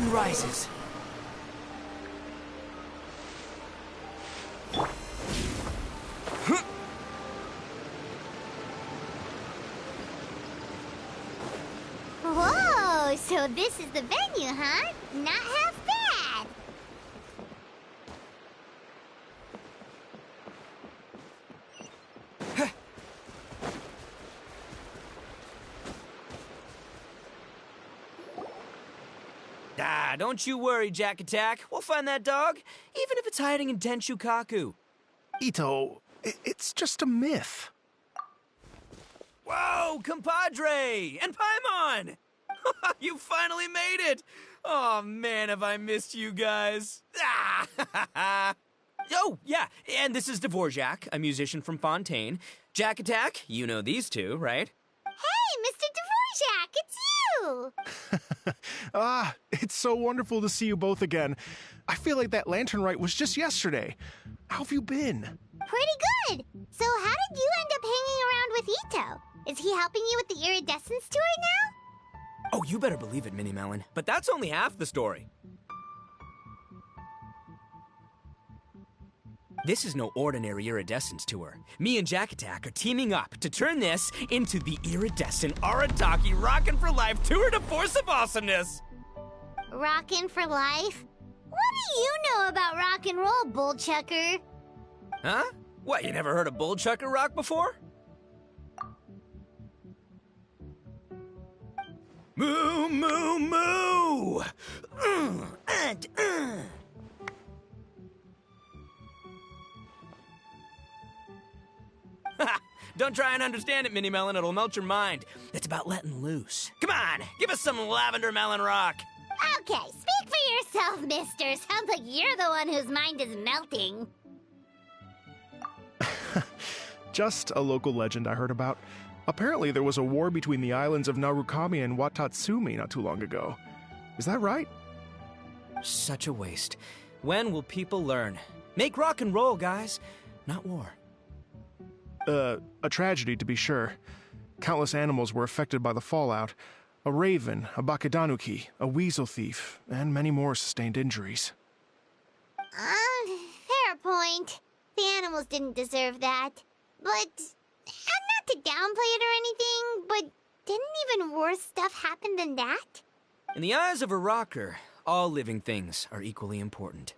wind rises. Whoa, so this is the venue, huh? Not half bad. Don't you worry, Jack Attack. We'll find that dog, even if it's hiding in Tenshukaku. Ito, it's just a myth. Whoa, compadre! And Paimon! You finally made it! Oh, man, have I missed you guys. Oh, yeah, and this is Dvorak, a musician from Fontaine. Jack Attack, you know these two, right? Hey, Mr. Dvorak, it's you! It's so wonderful to see you both again. I feel like that lantern rite was just yesterday. How have you been? Pretty good. So how did you end up hanging around with Ito? Is he helping you with the iridescent story now? Oh, you better believe it, Minnie Melon. But that's only half the story. This is no ordinary iridescence tour. Me and Jack Attack are teaming up to turn this into the iridescent Arataki Rockin' for Life Tour de Force of Awesomeness! Rockin' for life? What do you know about rock and roll, bullchucker? Huh? What, you never heard a bullchucker rock before? Moo, moo, moo! Don't try and understand it, Minnie Melon. It'll melt your mind. It's about letting loose. Come on, give us some lavender melon rock. Okay, speak for yourself, mister. Sounds like you're the one whose mind is melting. Just a local legend I heard about. Apparently there was a war between the islands of Narukami and Watatsumi not too long ago. Is that right? Such a waste. When will people learn? Make rock and roll, guys, not war. A tragedy to be sure. Countless animals were affected by the fallout. A raven, a bakedanuki, a weasel thief, and many more sustained injuries. Fair point. The animals didn't deserve that. But, not to downplay it or anything, but didn't even worse stuff happen than that? In the eyes of a rocker, all living things are equally important.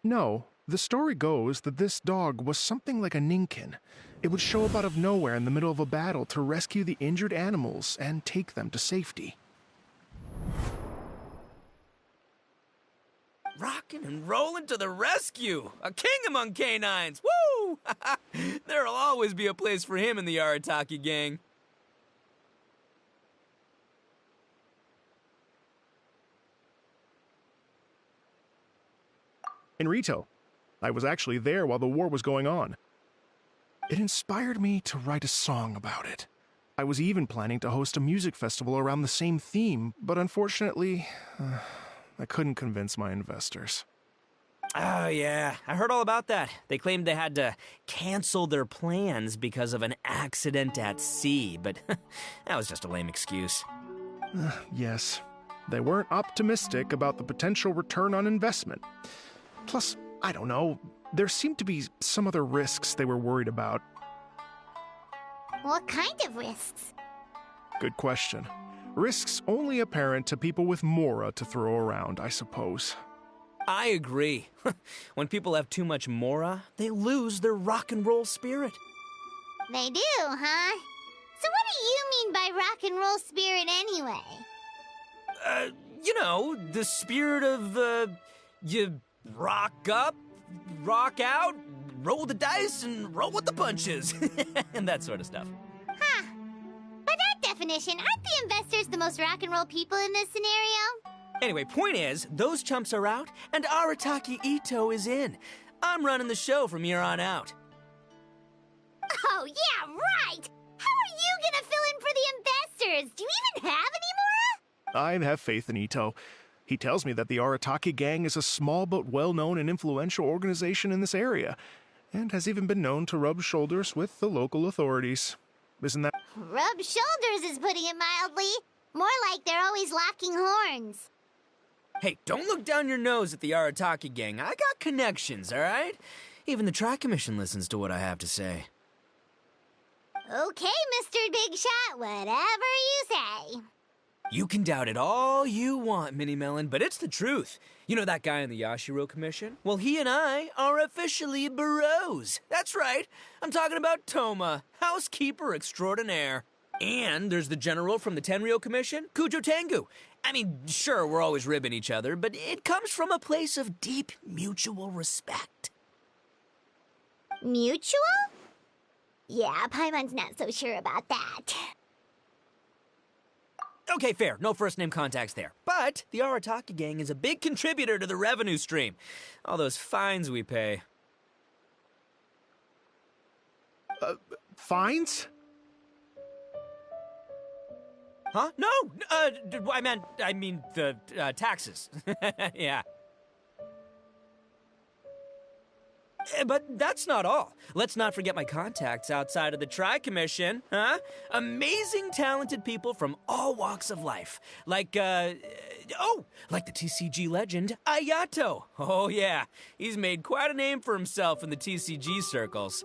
No, the story goes that this dog was something like a ninkin. It would show up out of nowhere in the middle of a battle to rescue the injured animals and take them to safety. Rockin' and rollin' to the rescue! A king among canines! Woo! There'll always be a place for him in the Arataki gang. In Rito, I was actually there while the war was going on. It inspired me to write a song about it. I was even planning to host a music festival around the same theme, but unfortunately, I couldn't convince my investors. Oh, yeah. I heard all about that. They claimed they had to cancel their plans because of an accident at sea, but that was just a lame excuse. Yes, they weren't optimistic about the potential return on investment. Plus, I don't know, there seemed to be some other risks they were worried about. What kind of risks? Good question. Risks only apparent to people with mora to throw around, I suppose. I agree. When people have too much mora, they lose their rock and roll spirit. They do, huh? So what do you mean by rock and roll spirit anyway? The spirit of, you rock up, rock out, roll the dice, and roll with the punches. And that sort of stuff. Huh. By that definition, aren't the investors the most rock and roll people in this scenario? Anyway, point is, those chumps are out, and Arataki Ito is in. I'm running the show from here on out. Oh, yeah, right! How are you gonna fill in for the investors? Do you even have any more? I have faith in Ito. He tells me that the Arataki gang is a small but well-known and influential organization in this area, and has even been known to rub shoulders with the local authorities. Isn't that... Rub shoulders is putting it mildly. More like they're always locking horns. Hey, don't look down your nose at the Arataki gang. I got connections, all right? Even the Tri-Commission listens to what I have to say. Okay, Mr. Big Shot, whatever you say. You can doubt it all you want, Mini Melon, but it's the truth. You know that guy in the Yashiro Commission? Well, he and I are officially bros. That's right. I'm talking about Toma, housekeeper extraordinaire. And there's the general from the Tenryo Commission, Kujo Tengu. I mean, sure, we're always ribbing each other, but it comes from a place of deep mutual respect. Mutual? Yeah, Paimon's not so sure about that. Okay, fair. No first-name contacts there. But the Arataki gang is a big contributor to the revenue stream. All those fines we pay. Fines? Huh? No! I mean the taxes. Yeah. But that's not all. Let's not forget my contacts outside of the Tri-Commission, huh? Amazing, talented people from all walks of life. Like the TCG legend, Ayato. Oh yeah, he's made quite a name for himself in the TCG circles.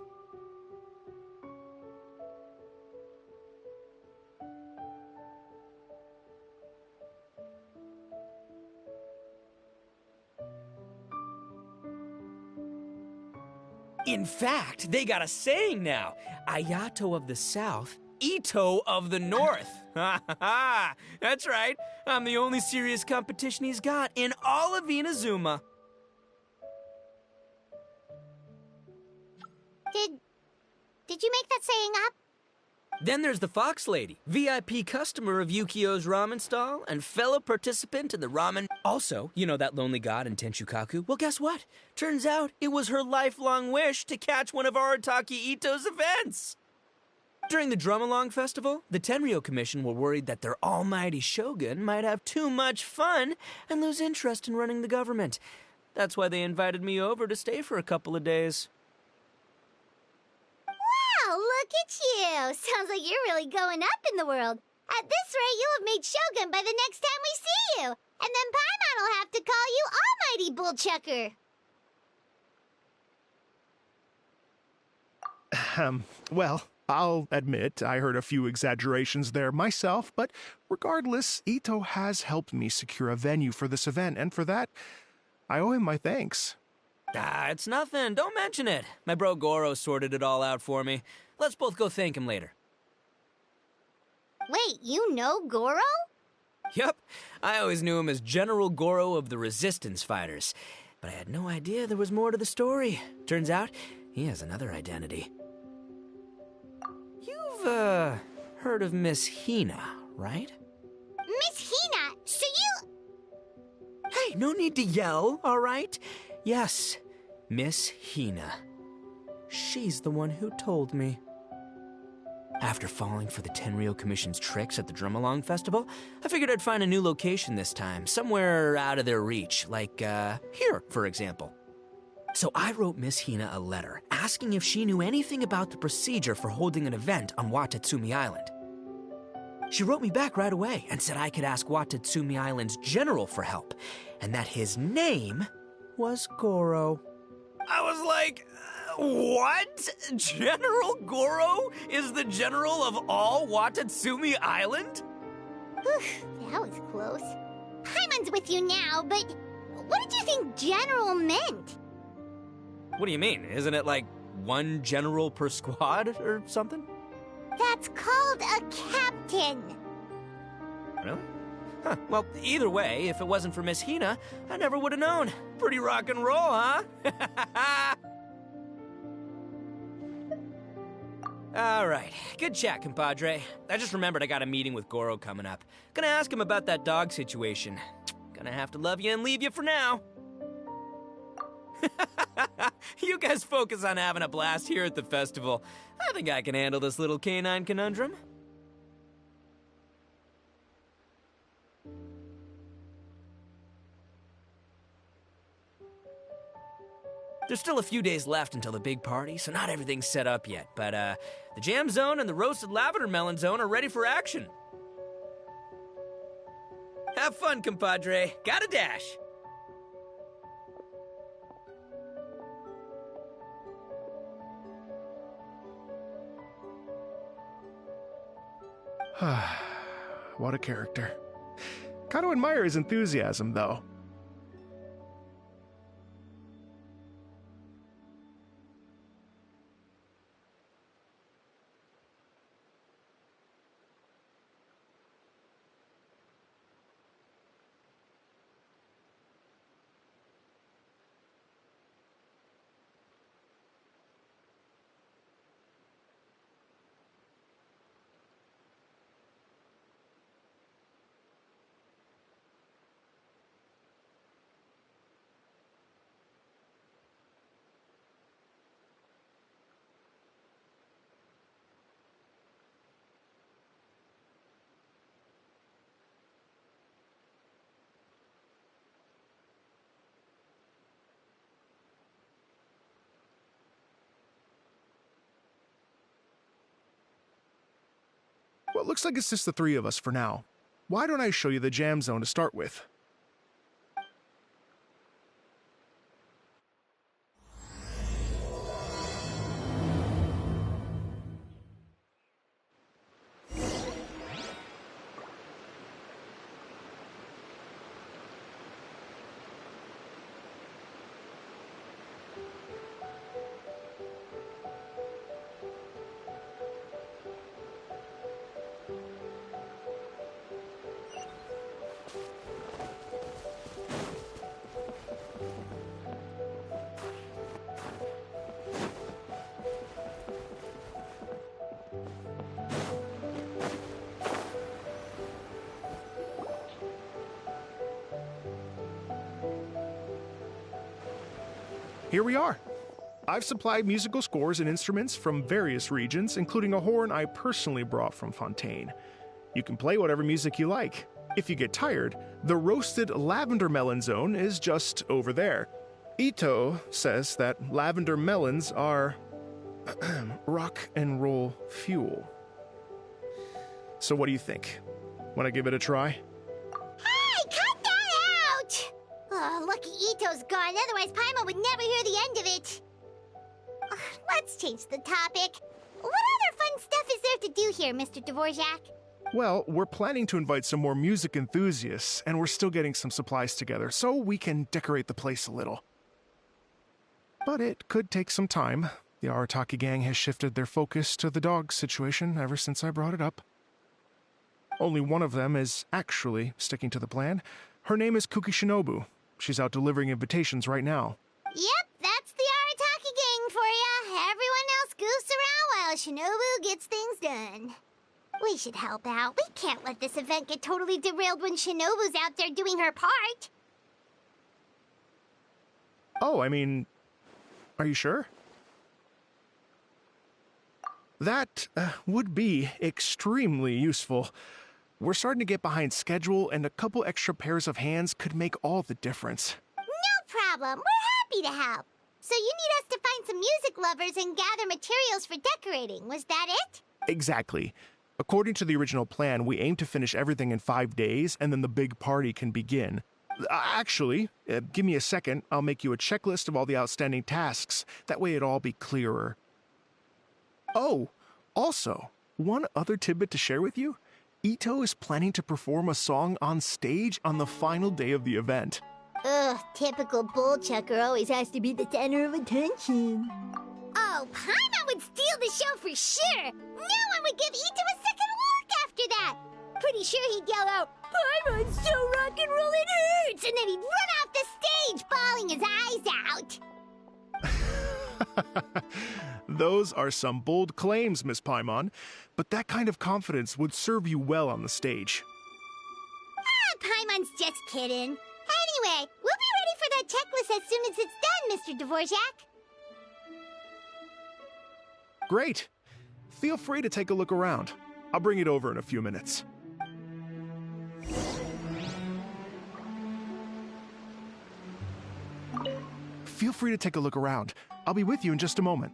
In fact, they got a saying now. Ayato of the South, Ito of the North. Ha ha ha! That's right. I'm the only serious competition he's got in all of Inazuma. Did you make that saying up? Then there's the Fox Lady, VIP customer of Yukio's ramen stall and fellow participant in the ramen. Also, you know that lonely god in Tenshukaku? Well, guess what? Turns out it was her lifelong wish to catch one of Arataki Ito's events. During the Drum-Along Festival, the Tenryo Commission were worried that their almighty shogun might have too much fun and lose interest in running the government. That's why they invited me over to stay for a couple of days. Wow, look at you! Sounds like you're really going up in the world. At this rate, you'll have made Shogun by the next time we see you. And then Paimon will have to call you Almighty Bullchucker. Well, I'll admit I heard a few exaggerations there myself, but regardless, Ito has helped me secure a venue for this event, and for that, I owe him my thanks. Ah, it's nothing. Don't mention it. My bro Goro sorted it all out for me. Let's both go thank him later. Wait, you know Goro? Yep. I always knew him as General Goro of the Resistance Fighters. But I had no idea there was more to the story. Turns out, he has another identity. You've, heard of Miss Hina, right? Miss Hina, so you... Hey, no need to yell, all right? Yes, Miss Hina. She's the one who told me. After falling for the Tenryo Commission's tricks at the Drum-Along Festival, I figured I'd find a new location this time, somewhere out of their reach, like, here, for example. So I wrote Miss Hina a letter, asking if she knew anything about the procedure for holding an event on Watatsumi Island. She wrote me back right away and said I could ask Watatsumi Island's general for help, and that his name was Goro. I was like, what? General Goro is the general of all Watatsumi Island? Whew, that was close. Paimon's with you now, but what did you think general meant? What do you mean? Isn't it like one general per squad or something? That's called a captain. Really? Huh. Well, either way, if it wasn't for Miss Hina, I never would have known. Pretty rock and roll, huh? All right. Good chat, compadre. I just remembered I got a meeting with Goro coming up. Gonna ask him about that dog situation. Gonna have to love you and leave you for now. You guys focus on having a blast here at the festival. I think I can handle this little canine conundrum. There's still a few days left until the big party, so not everything's set up yet. But, the jam zone and the roasted lavender melon zone are ready for action. Have fun, compadre. Gotta dash. What a character. Gotta admire his enthusiasm, though. Well, it looks like it's just the three of us for now. Why don't I show you the jam zone to start with? Here we are. I've supplied musical scores and instruments from various regions, including a horn I personally brought from Fontaine. You can play whatever music you like. If you get tired, the roasted lavender melon zone is just over there. Ito says that lavender melons are rock and roll fuel. So what do you think? Want to give it a try? Hey, cut that out! Oh, lucky Ito's gone, otherwise Paimon would never hear the end of it. Let's change the topic. What other fun stuff is there to do here, Mr. Dvorak? Well, we're planning to invite some more music enthusiasts, and we're still getting some supplies together, so we can decorate the place a little. But it could take some time. The Arataki gang has shifted their focus to the dog situation ever since I brought it up. Only one of them is actually sticking to the plan. Her name is Kuki Shinobu. She's out delivering invitations right now. Yep, that's the Arataki gang for ya. Everyone else goofs around while Shinobu gets things done. We should help out. We can't let this event get totally derailed when Shinobu's out there doing her part. Oh, I mean, are you sure? That would be extremely useful. We're starting to get behind schedule, and a couple extra pairs of hands could make all the difference. No problem. We're happy to help. So you need us to find some music lovers and gather materials for decorating. Was that it? Exactly. According to the original plan, we aim to finish everything in 5 days, and then the big party can begin. Actually, give me a second. I'll make you a checklist of all the outstanding tasks. That way it'll all be clearer. Oh, also, one other tidbit to share with you. Ito is planning to perform a song on stage on the final day of the event. Ugh, typical bullchucker always has to be the center of attention. Oh, Paimon would steal the show for sure. No one would give Ito a second look after that. Pretty sure he'd yell out, "Paimon's so rock and roll it hurts!" And then he'd run off the stage, bawling his eyes out. Those are some bold claims, Miss Paimon, but that kind of confidence would serve you well on the stage. Ah, Paimon's just kidding. Anyway, we'll be ready for that checklist as soon as it's done, Mr. Dvorak. Great. Feel free to take a look around. I'll bring it over in a few minutes. Feel free to take a look around. I'll be with you in just a moment.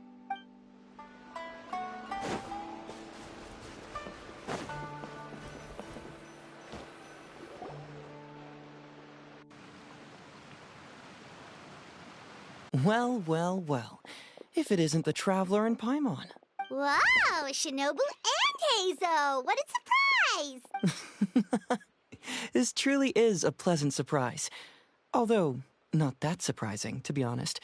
Well, well, well. If it isn't the Traveler and Paimon. Wow, Shinobu and Heizo! What a surprise! This truly is a pleasant surprise. Although, not that surprising, to be honest.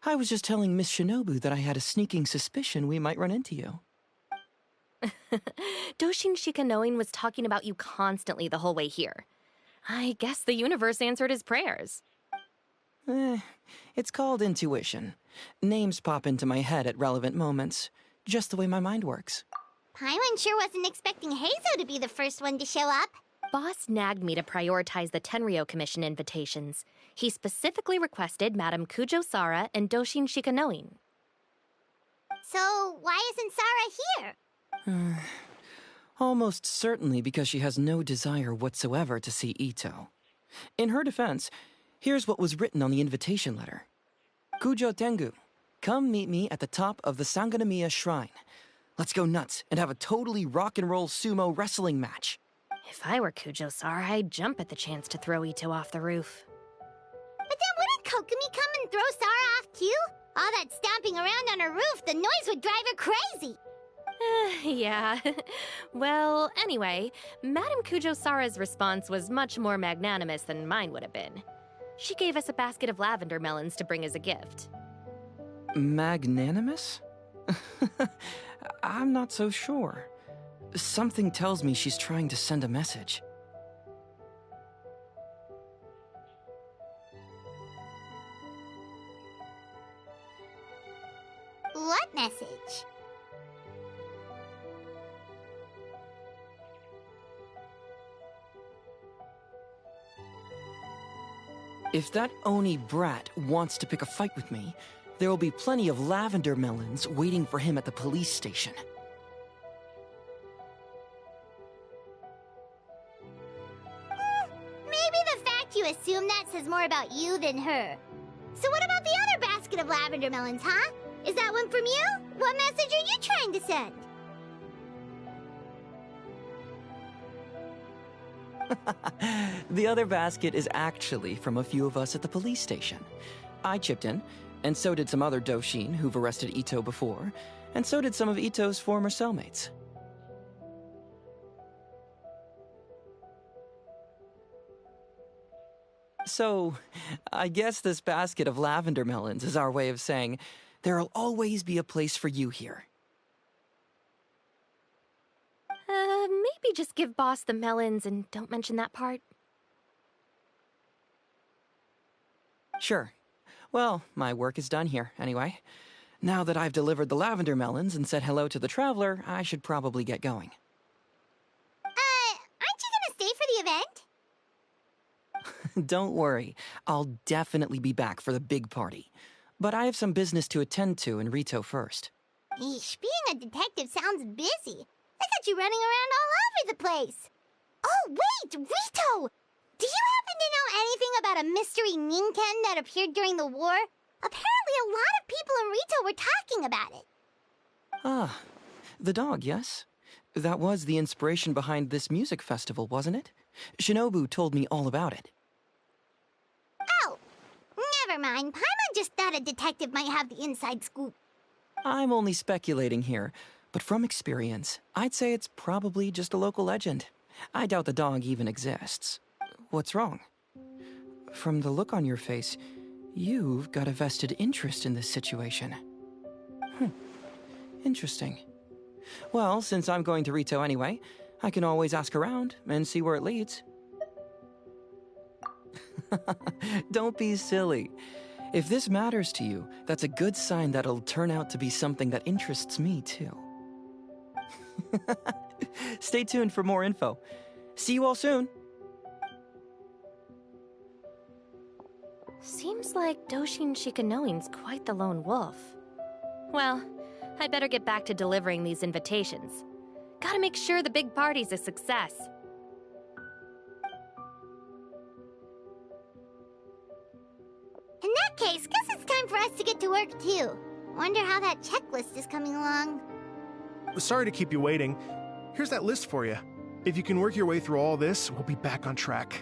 I was just telling Miss Shinobu that I had a sneaking suspicion we might run into you. Doshin Shikanoin was talking about you constantly the whole way here. I guess the universe answered his prayers. It's called intuition. Names pop into my head at relevant moments, just the way my mind works. Paimon sure wasn't expecting Heizo to be the first one to show up. Boss nagged me to prioritize the Tenryo Commission invitations. He specifically requested Madame Kujo Sara and Doshin Shikanoin. So, why isn't Sara here? Almost certainly because she has no desire whatsoever to see Ito. In her defense, here's what was written on the invitation letter. Kujo Tengu, come meet me at the top of the Sanganamiya Shrine. Let's go nuts and have a totally rock and roll sumo wrestling match. If I were Kujo Sara, I'd jump at the chance to throw Ito off the roof. But then wouldn't Kokomi come and throw Sara off too? All that stomping around on her roof, the noise would drive her crazy. Yeah. Well, anyway, Madame Kujo Sara's response was much more magnanimous than mine would have been. She gave us a basket of lavender melons to bring as a gift. Magnanimous? I'm not so sure. Something tells me she's trying to send a message. What message? If that Oni brat wants to pick a fight with me, there will be plenty of lavender melons waiting for him at the police station. Maybe the fact you assume that says more about you than her. So what about the other basket of lavender melons, huh? Is that one from you? What message are you trying to send? The other basket is actually from a few of us at the police station. I chipped in, and so did some other Doshin who've arrested Ito before, and so did some of Ito's former cellmates. So, I guess this basket of lavender melons is our way of saying, there'll always be a place for you here. Maybe just give Boss the melons and don't mention that part. Sure. Well, my work is done here, anyway. Now that I've delivered the lavender melons and said hello to the Traveler, I should probably get going. Aren't you gonna stay for the event? Don't worry, I'll definitely be back for the big party. But I have some business to attend to in Rito first. Eesh, being a detective sounds busy. I got you running around all over the place. Oh, wait, Rito! Do you happen to know anything about a mystery Ninken that appeared during the war? Apparently a lot of people in Rito were talking about it. Ah, the dog, yes? That was the inspiration behind this music festival, wasn't it? Shinobu told me all about it. Oh, never mind. Paimon just thought a detective might have the inside scoop. I'm only speculating here, but from experience, I'd say it's probably just a local legend. I doubt the dog even exists. What's wrong? From the look on your face, you've got a vested interest in this situation. Interesting. Well, since I'm going to Rito anyway, I can always ask around and see where it leads. Don't be silly. If this matters to you, that's a good sign that it'll turn out to be something that interests me too. Stay tuned for more info. See you all soon. Seems like Doshin Shikanoin's quite the lone wolf. Well, I'd better get back to delivering these invitations. Gotta make sure the big party's a success. In that case, guess it's time for us to get to work too. Wonder how that checklist is coming along. Sorry to keep you waiting. Here's that list for you. If you can work your way through all this, we'll be back on track.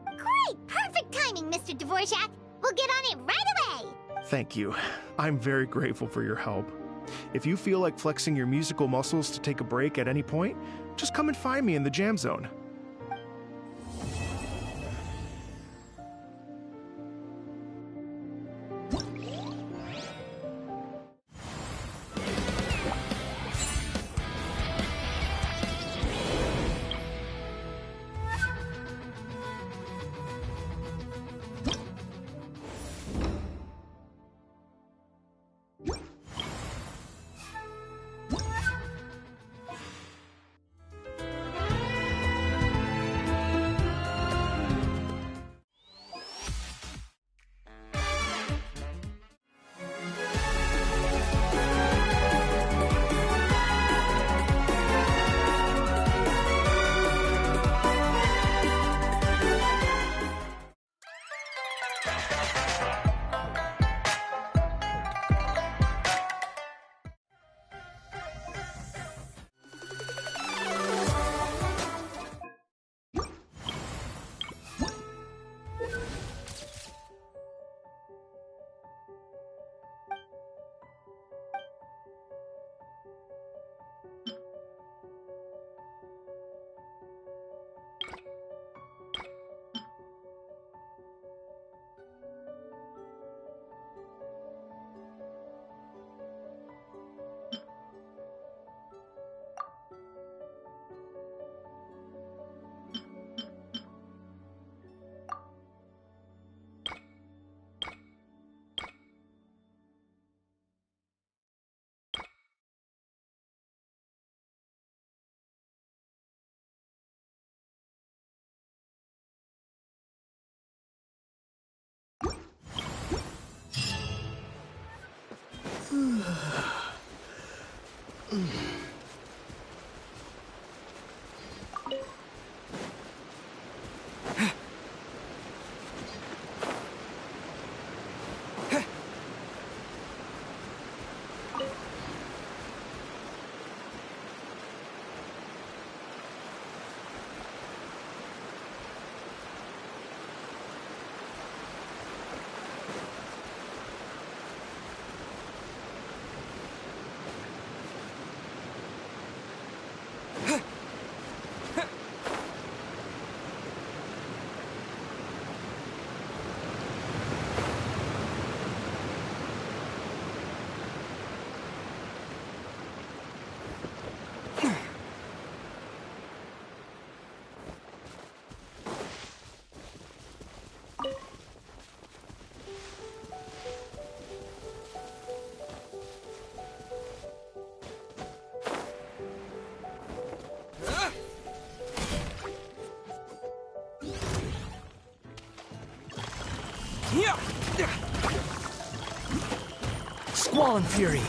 Great! Perfect timing, Mr. Dvorak! We'll get on it right away! Thank you. I'm very grateful for your help. If you feel like flexing your musical muscles to take a break at any point, just come and find me in the jam zone. Squall and Fury.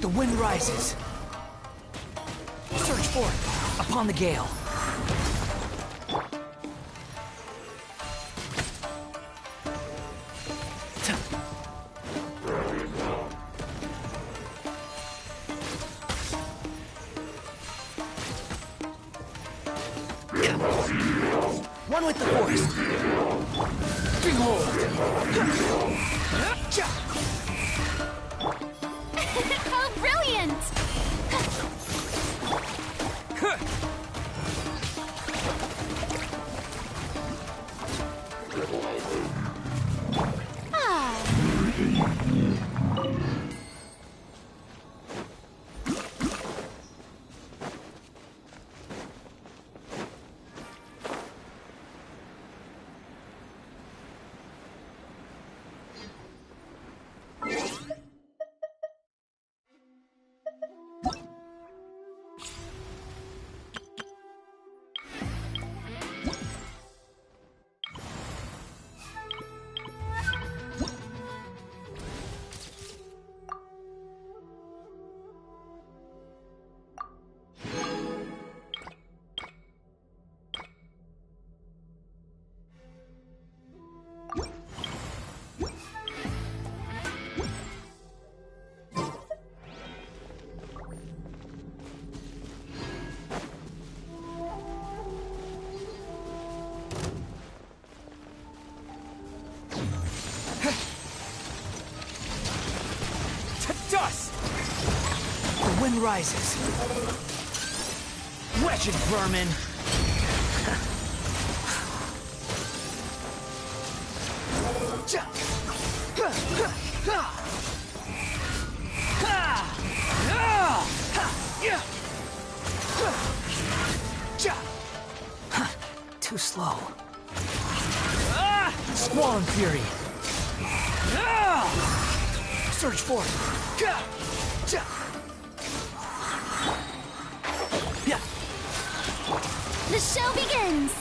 The wind rises. Search for it upon the gale. One with the forest. Behold! Oh, brilliant! Dust! The wind rises. Wretched vermin! Too slow. Squall and fury. Search for it. The show begins!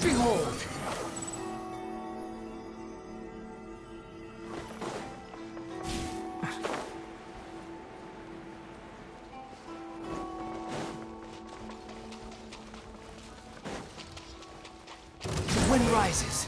Behold! The wind rises.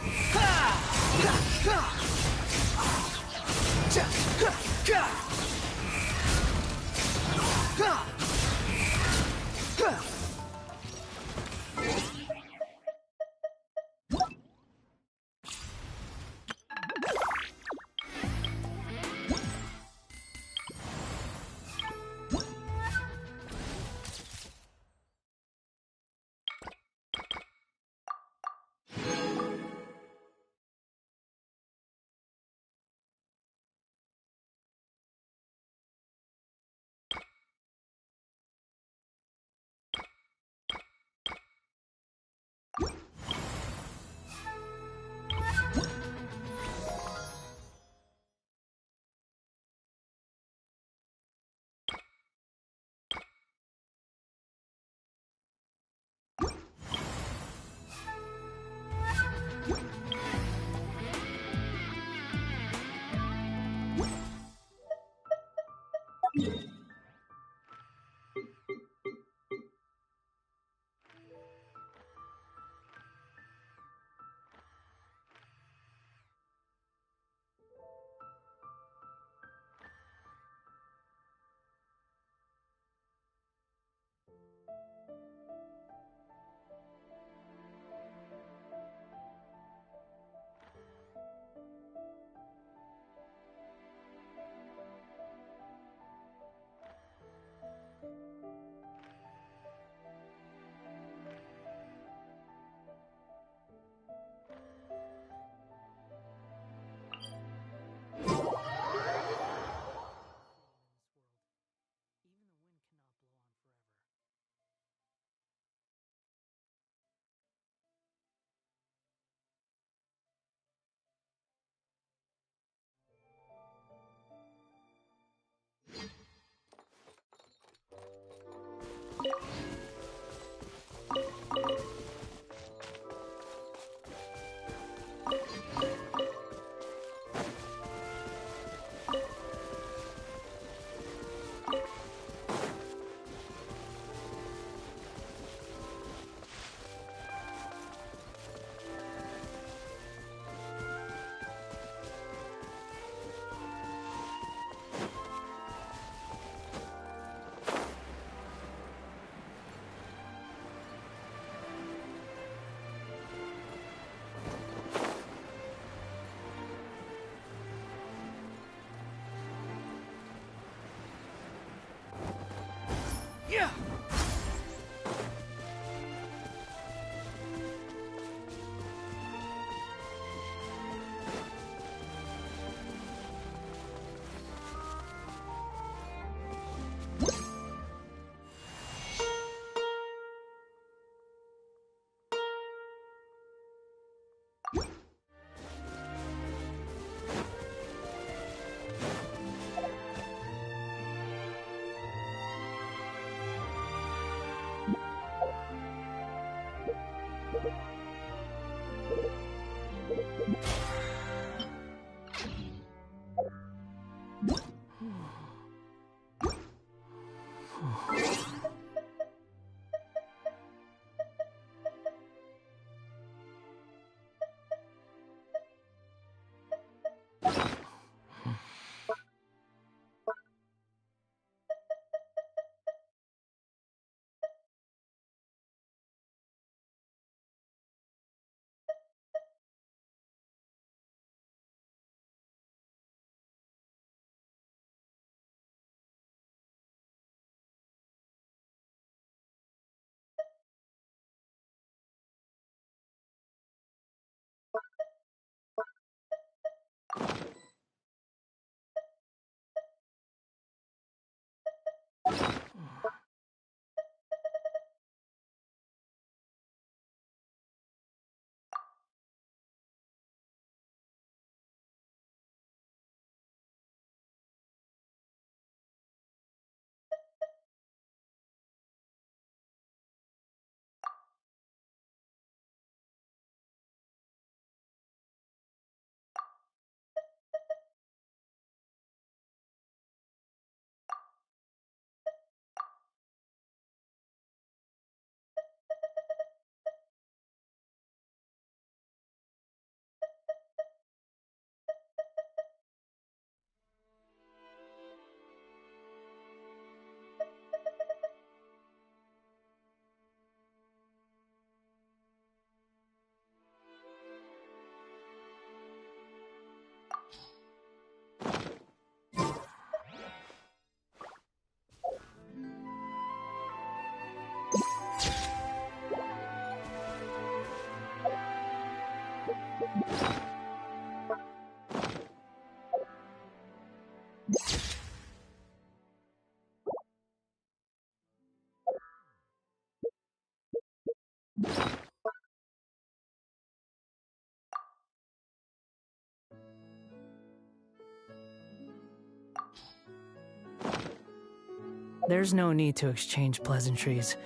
There's no need to exchange pleasantries.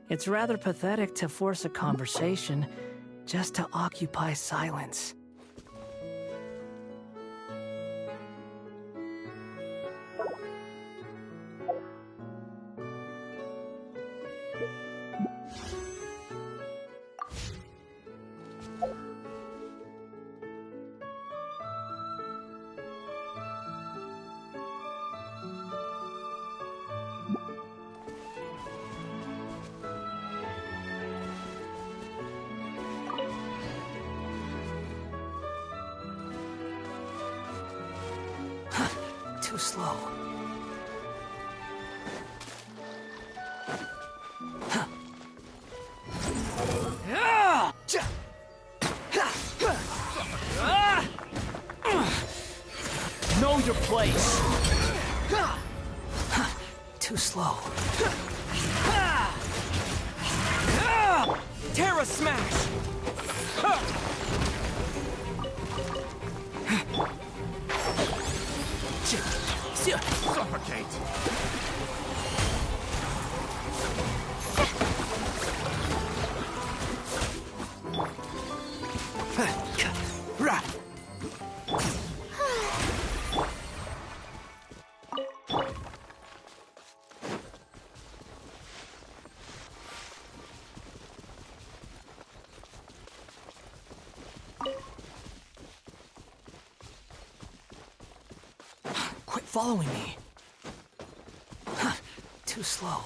It's rather pathetic to force a conversation just to occupy silence. Too slow. Know your place. Too slow. Terra Smash! Suffocate! Quit following me. Too slow.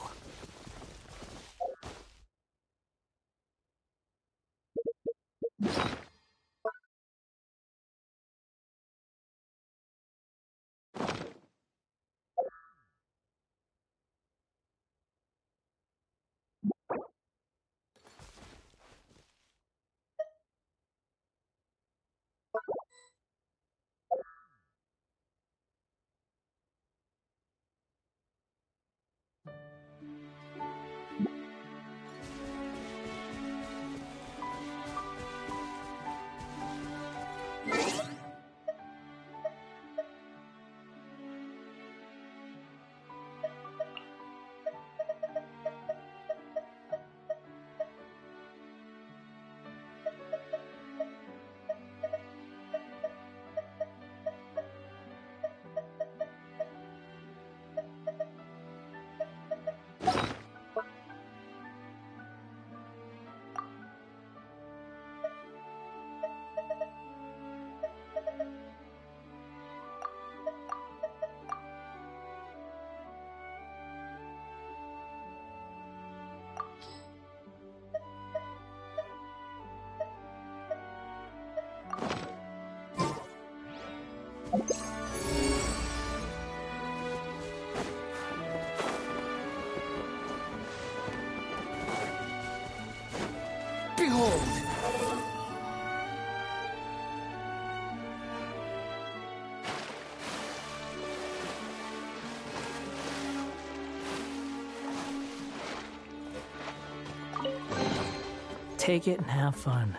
take it and have fun.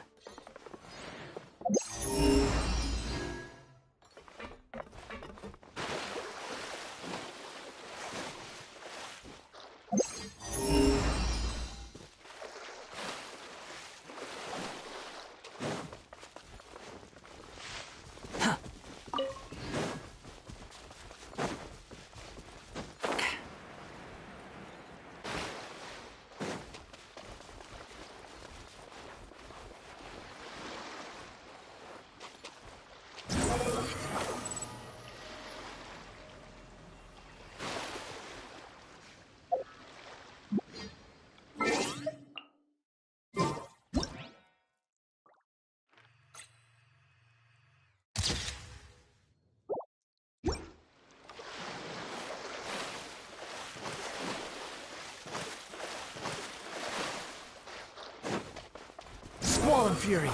Squall and Fury.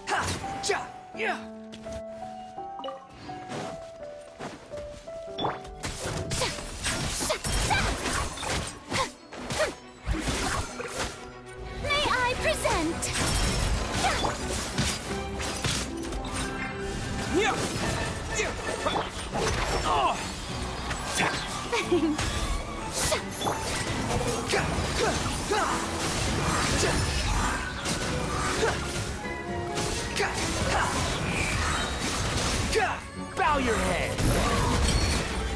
Ha! Ja! Yeah! May I present? Yeah! Yeah! Oh! Bow your head!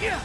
Yeah!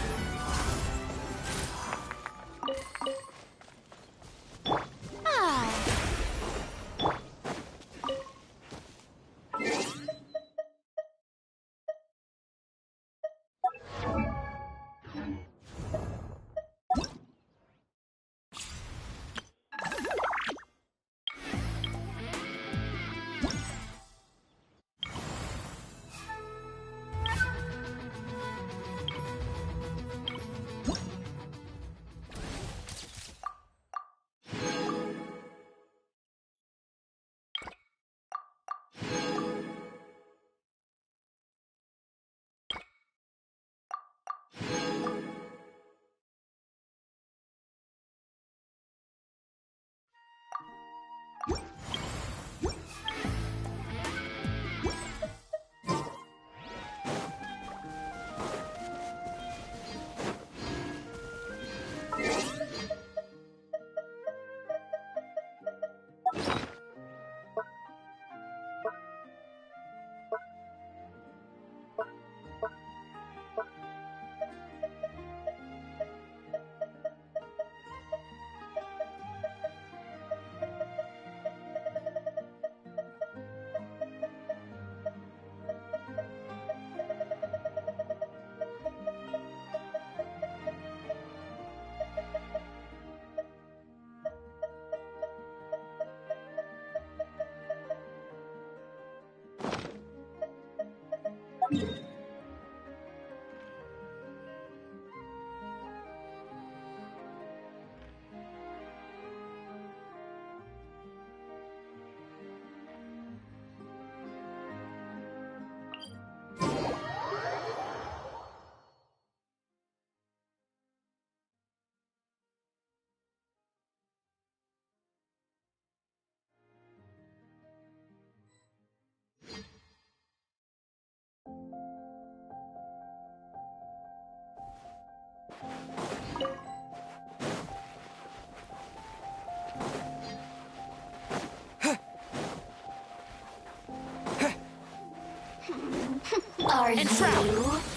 Are you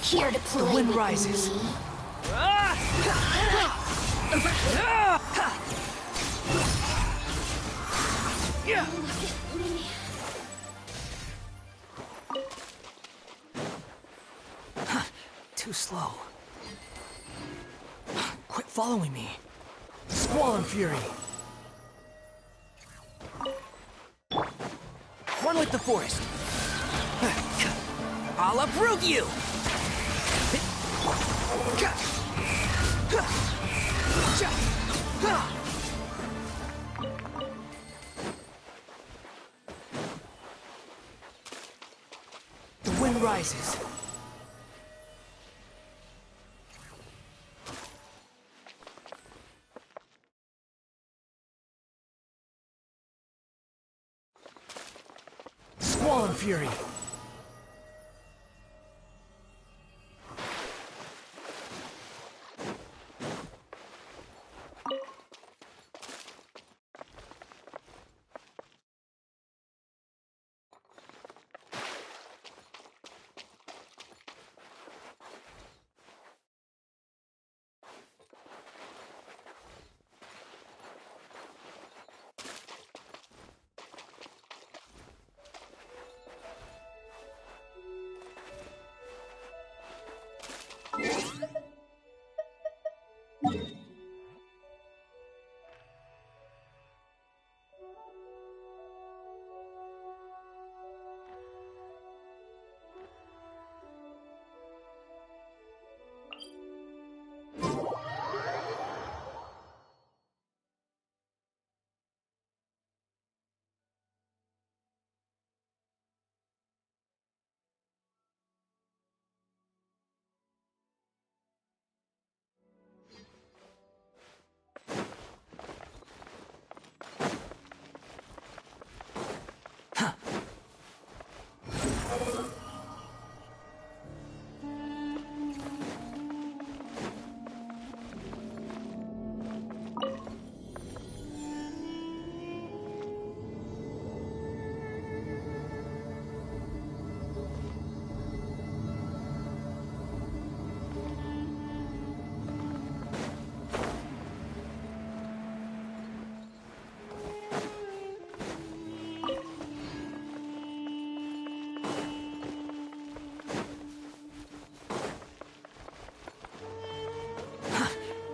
here to play The wind with rises. me? Yeah! Too slow. Quit following me. Squall and Fury. Run with the forest. I'll uproot you! The wind rises. Squall Fury.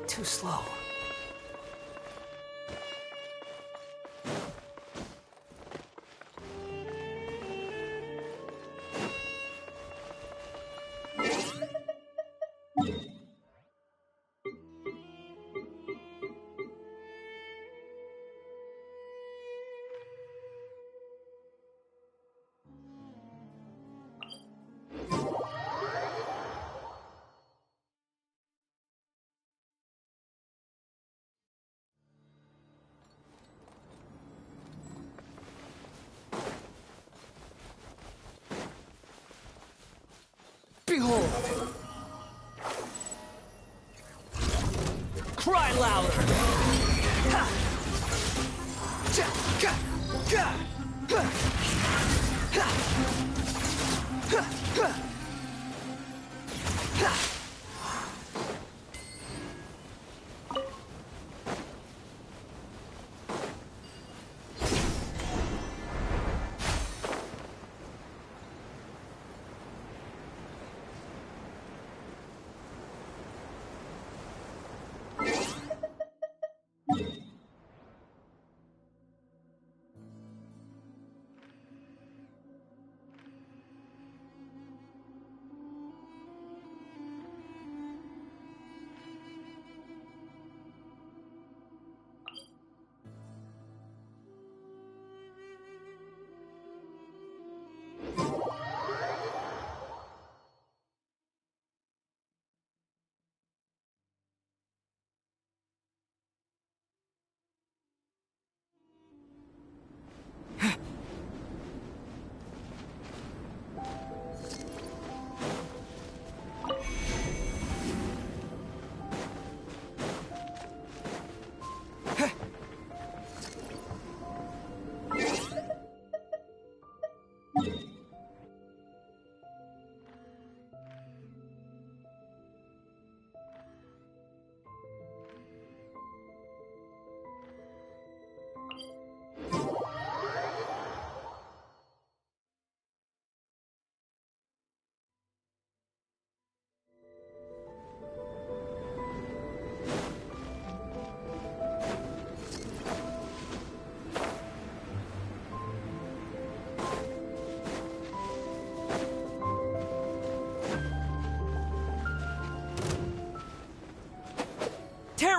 Too slow. Behold! Cry louder! Ha! Ja! Ga! Ga! Ha! Ha! Ha! Ha! Ha!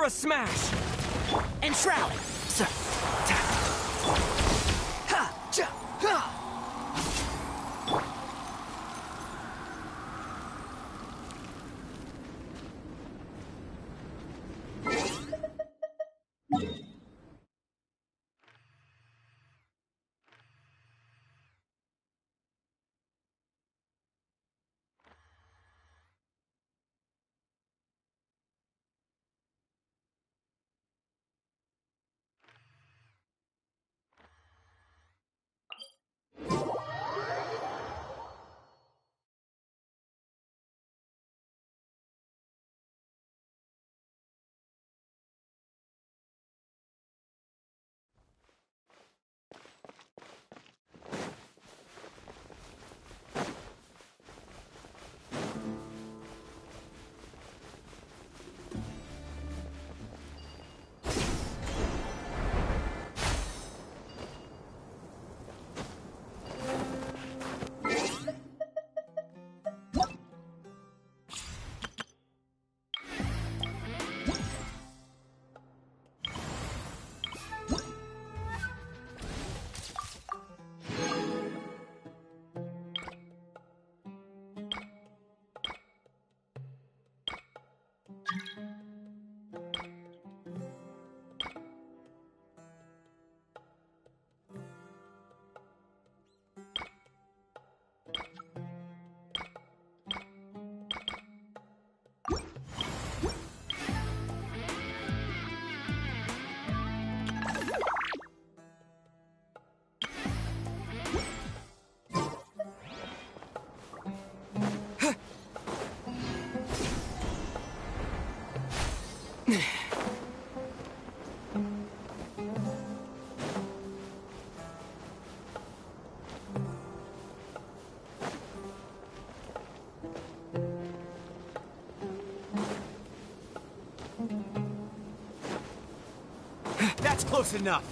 Aura Smash! And Shroud! That's close enough.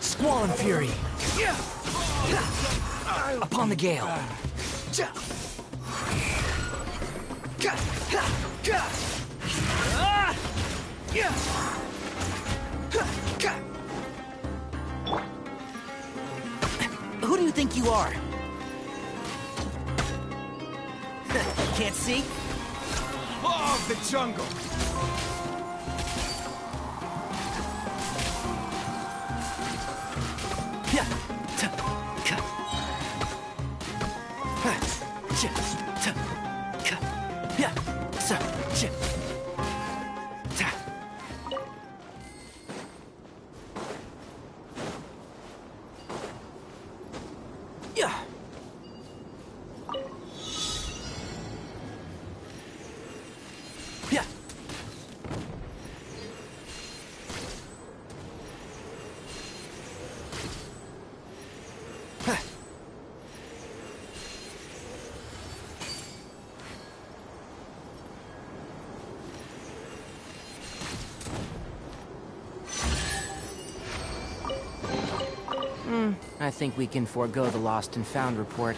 Squall and Fury. Upon the gale. Who do you think you are? Can't see? Law of the jungle. I think we can forego the lost and found report.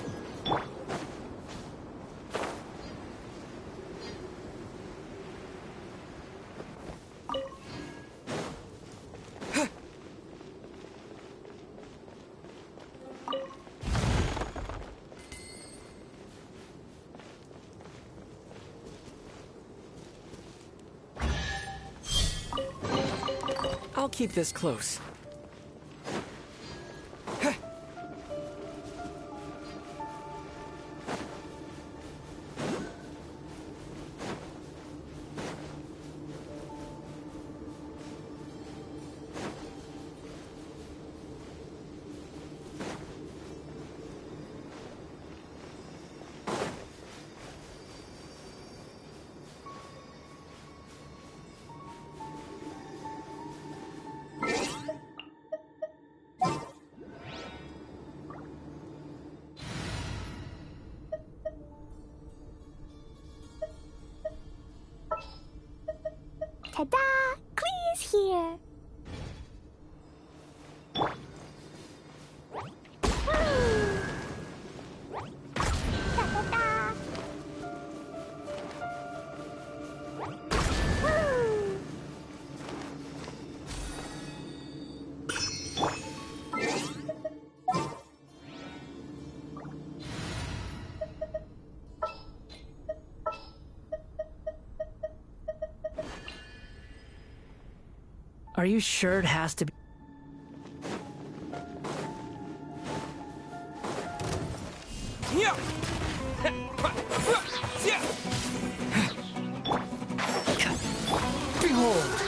I'll keep this close. Are you sure it has to be? Behold!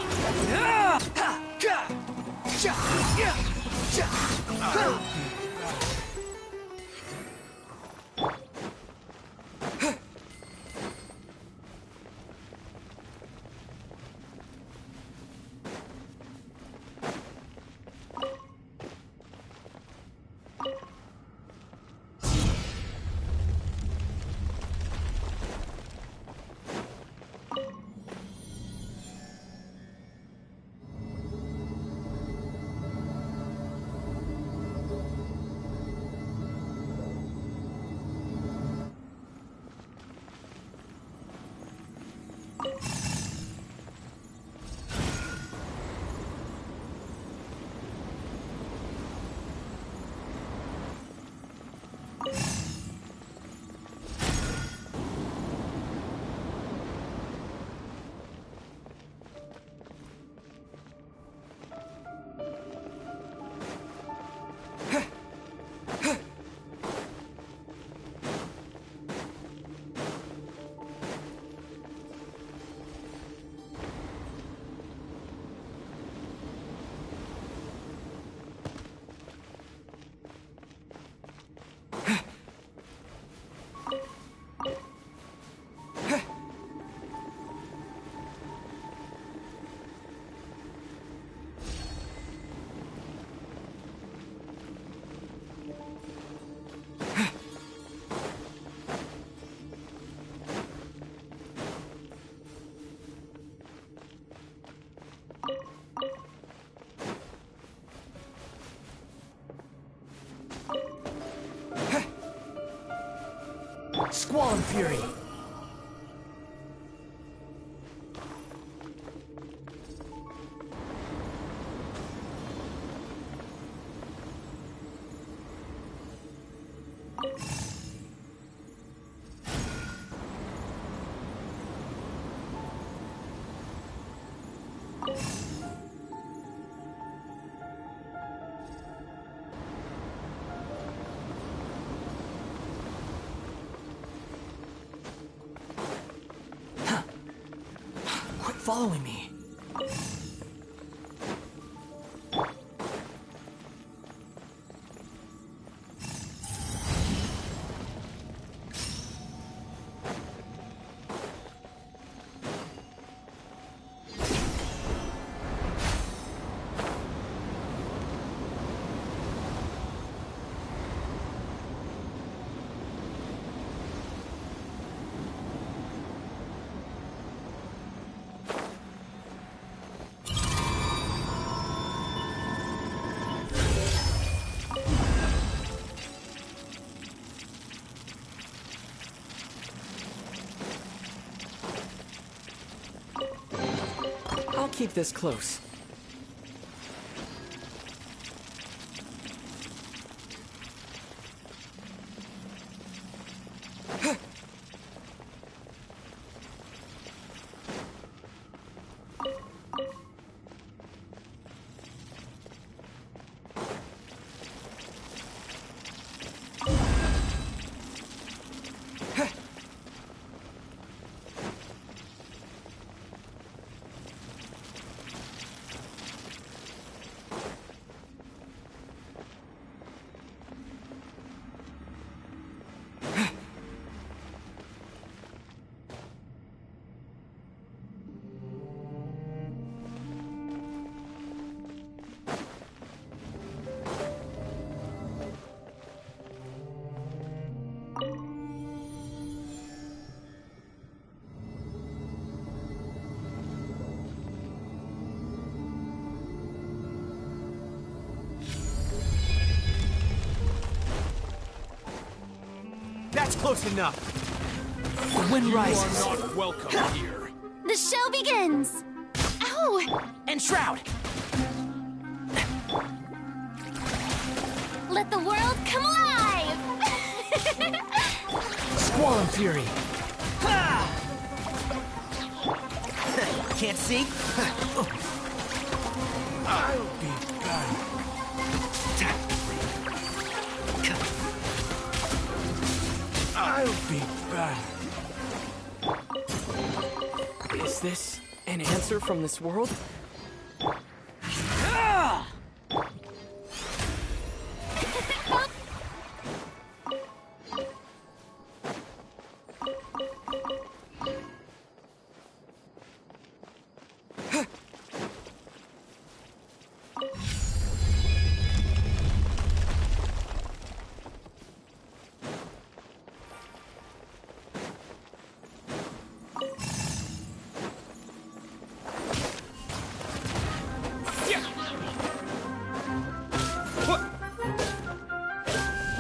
Squall and Fury! Following me. I'll keep this close. That's close enough. The wind rises. You are not welcome here. The show begins! Ow! And Shroud! Let the world come alive! Squall and Fury! Ha! Can't see? I'll be back. I'll be back. Is this an answer from this world?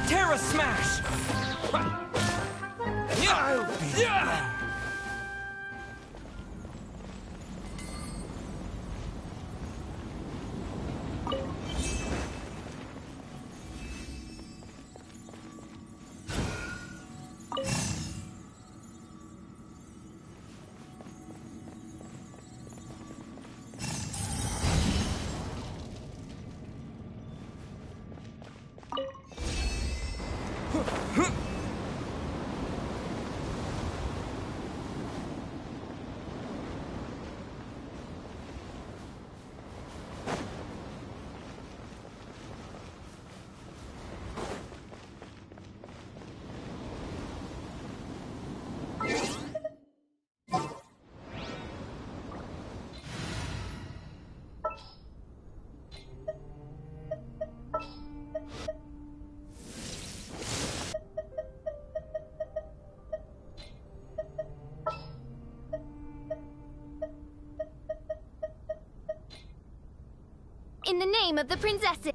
Terra Smash! I'll be back. In the name of the princesses.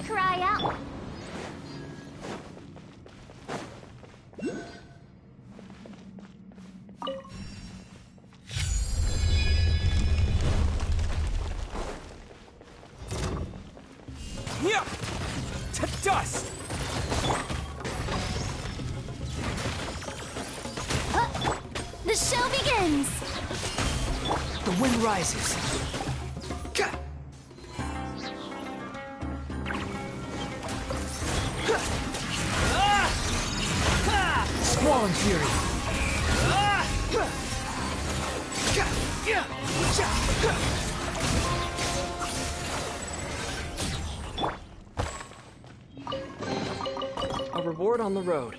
Cry out. Yeah! To dust! The show begins. The wind rises. Squall and Fury. A reward on the road.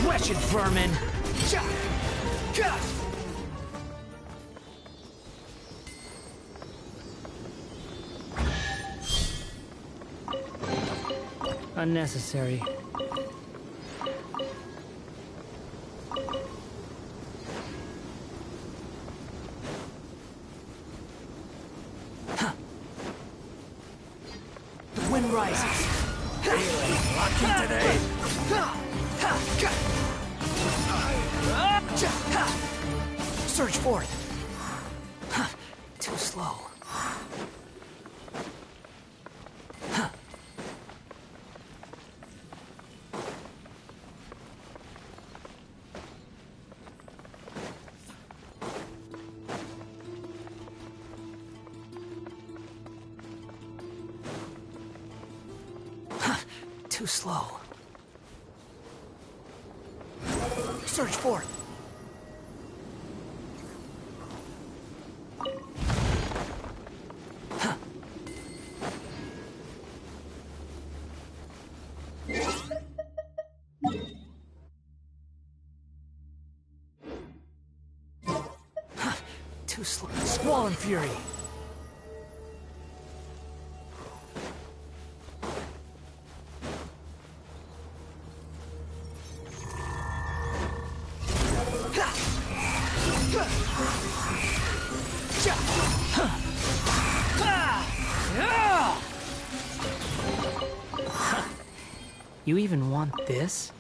Wretched vermin! Unnecessary. The wind rises. Lucky today. Surge forth. Too slow. Too slow. Surge forth. Too slow. Squall and fury. You even want this?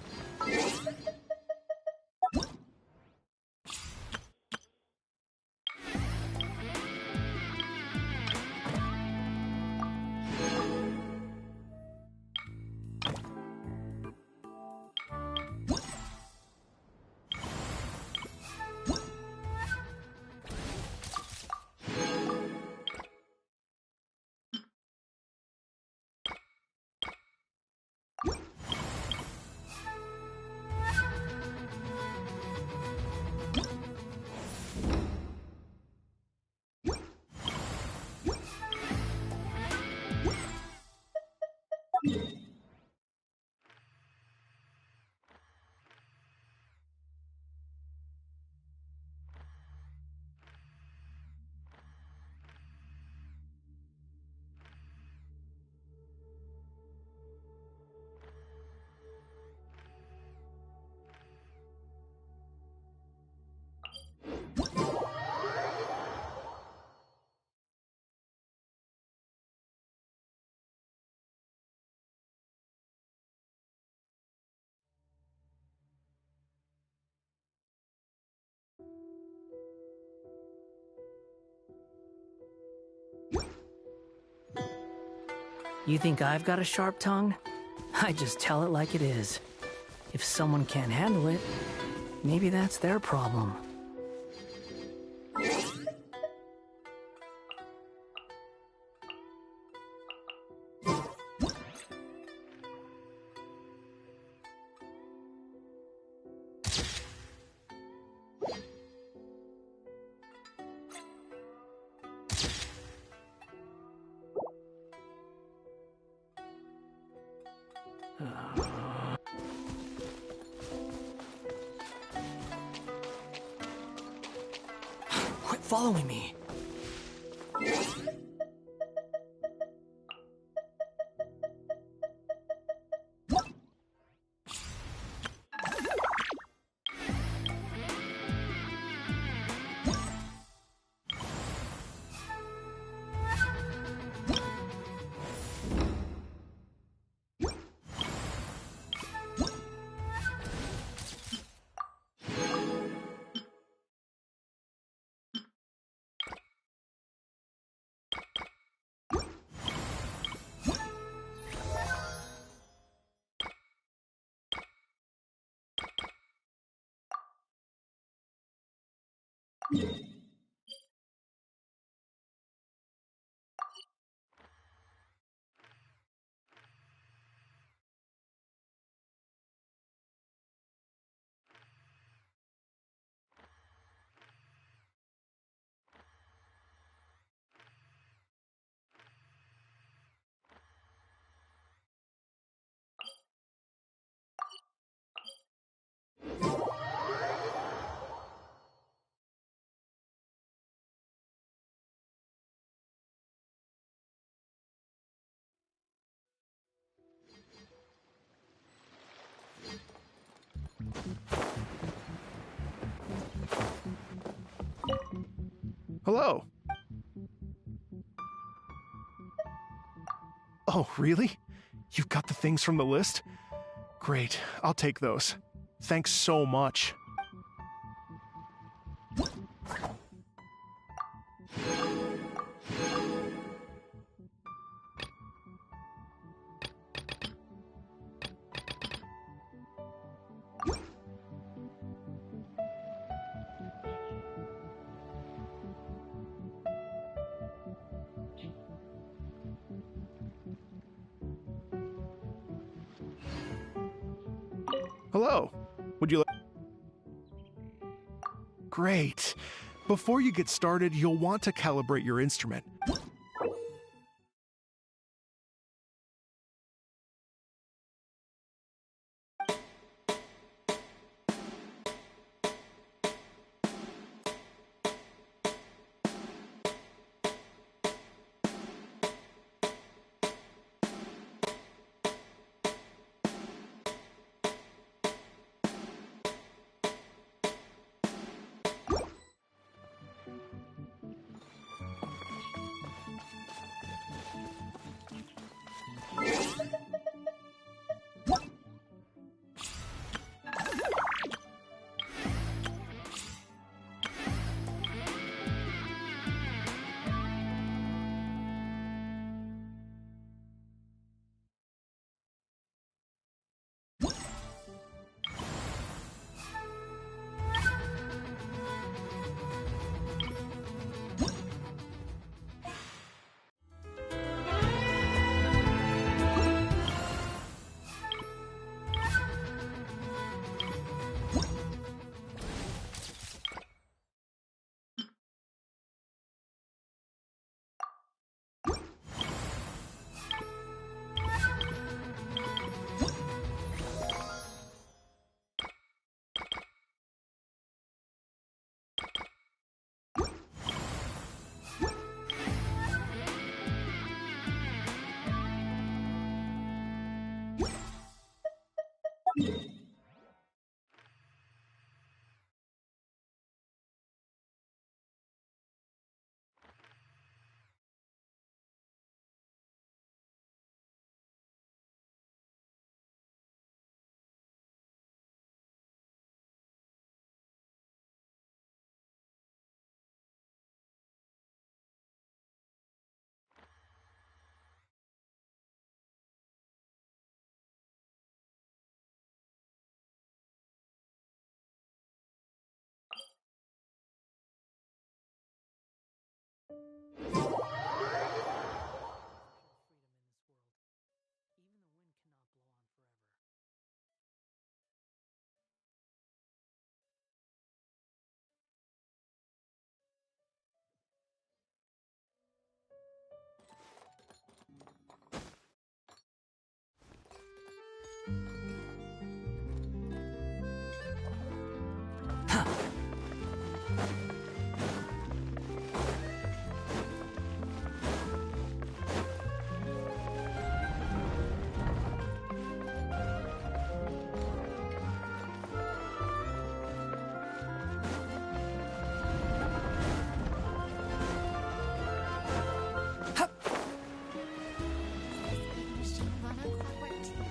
You think I've got a sharp tongue? I just tell it like it is. If someone can't handle it, maybe that's their problem. Quit following me. Hello. Oh, really? You've got the things from the list? Great, I'll take those. Thanks so much. Hello. Would you like... Great. Before you get started, you'll want to calibrate your instrument.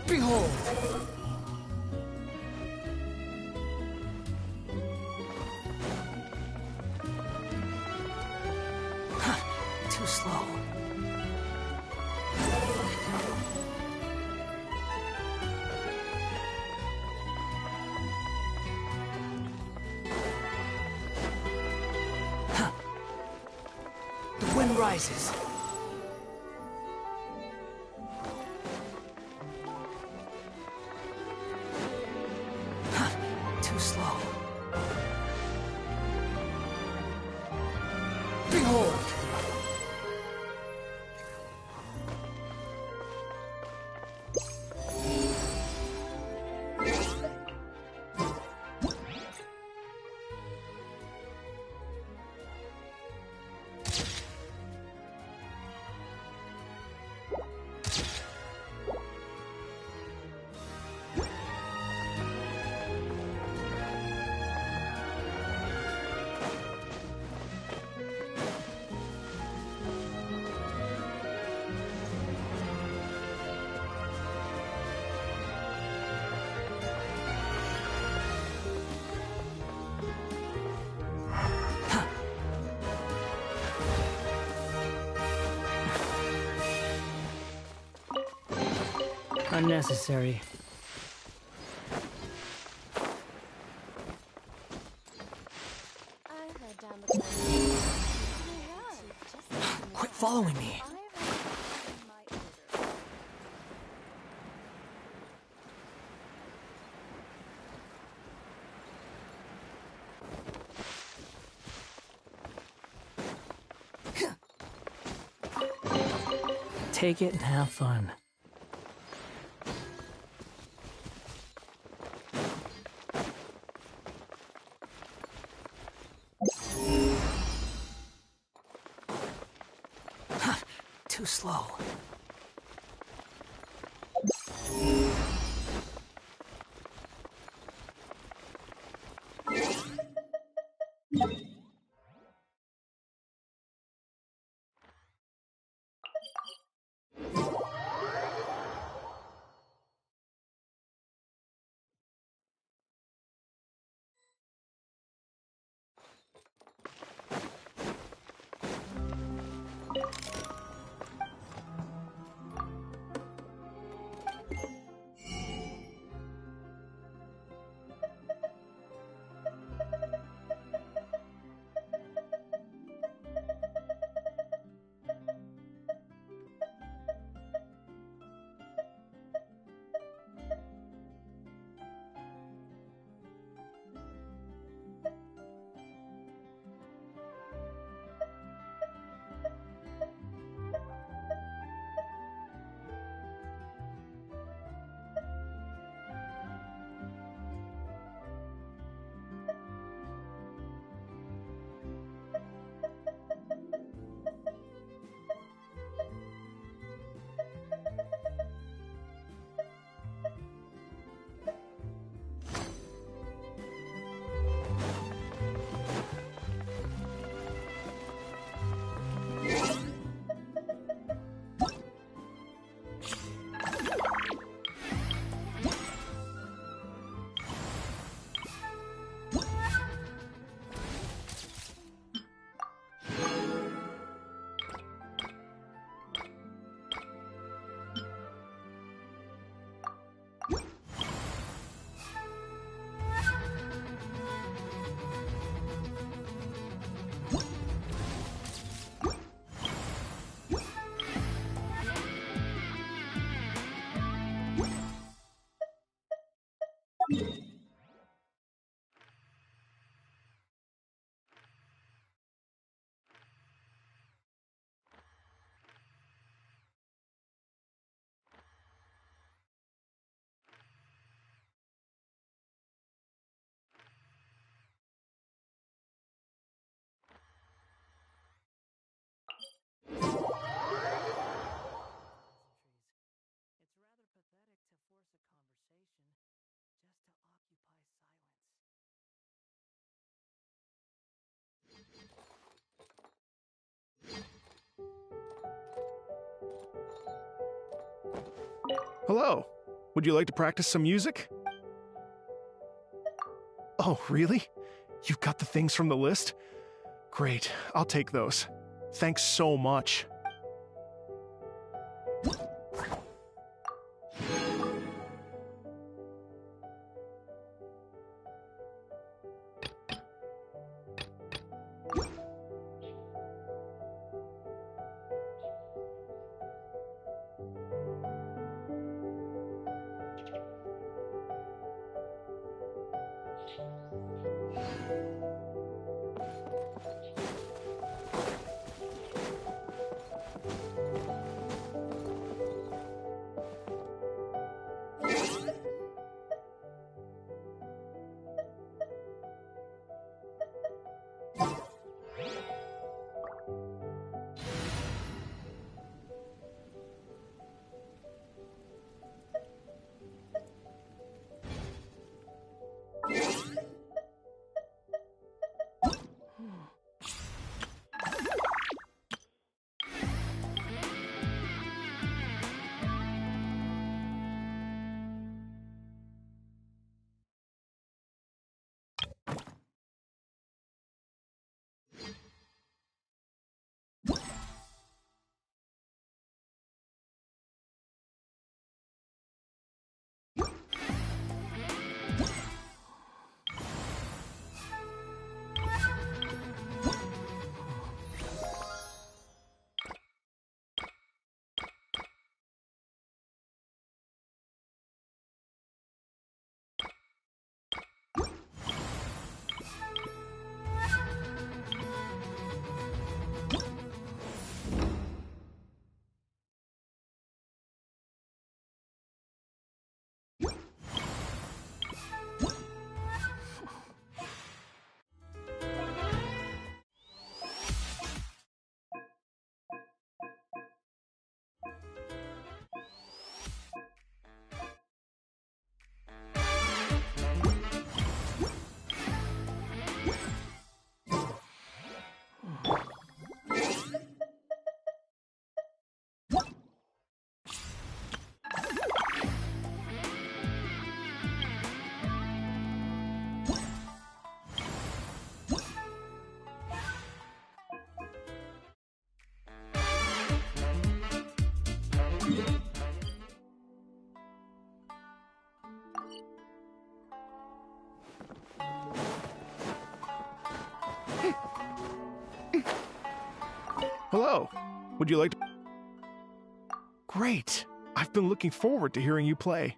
Behold! Too slow. The wind rises. Too slow. Behold! Unnecessary. Quit following me. Take it and have fun. Too slow. Hello. Would you like to practice some music? Oh, really? You've got the things from the list? Great, I'll take those. Thanks so much. Hello. Would you like to... Great. I've been looking forward to hearing you play.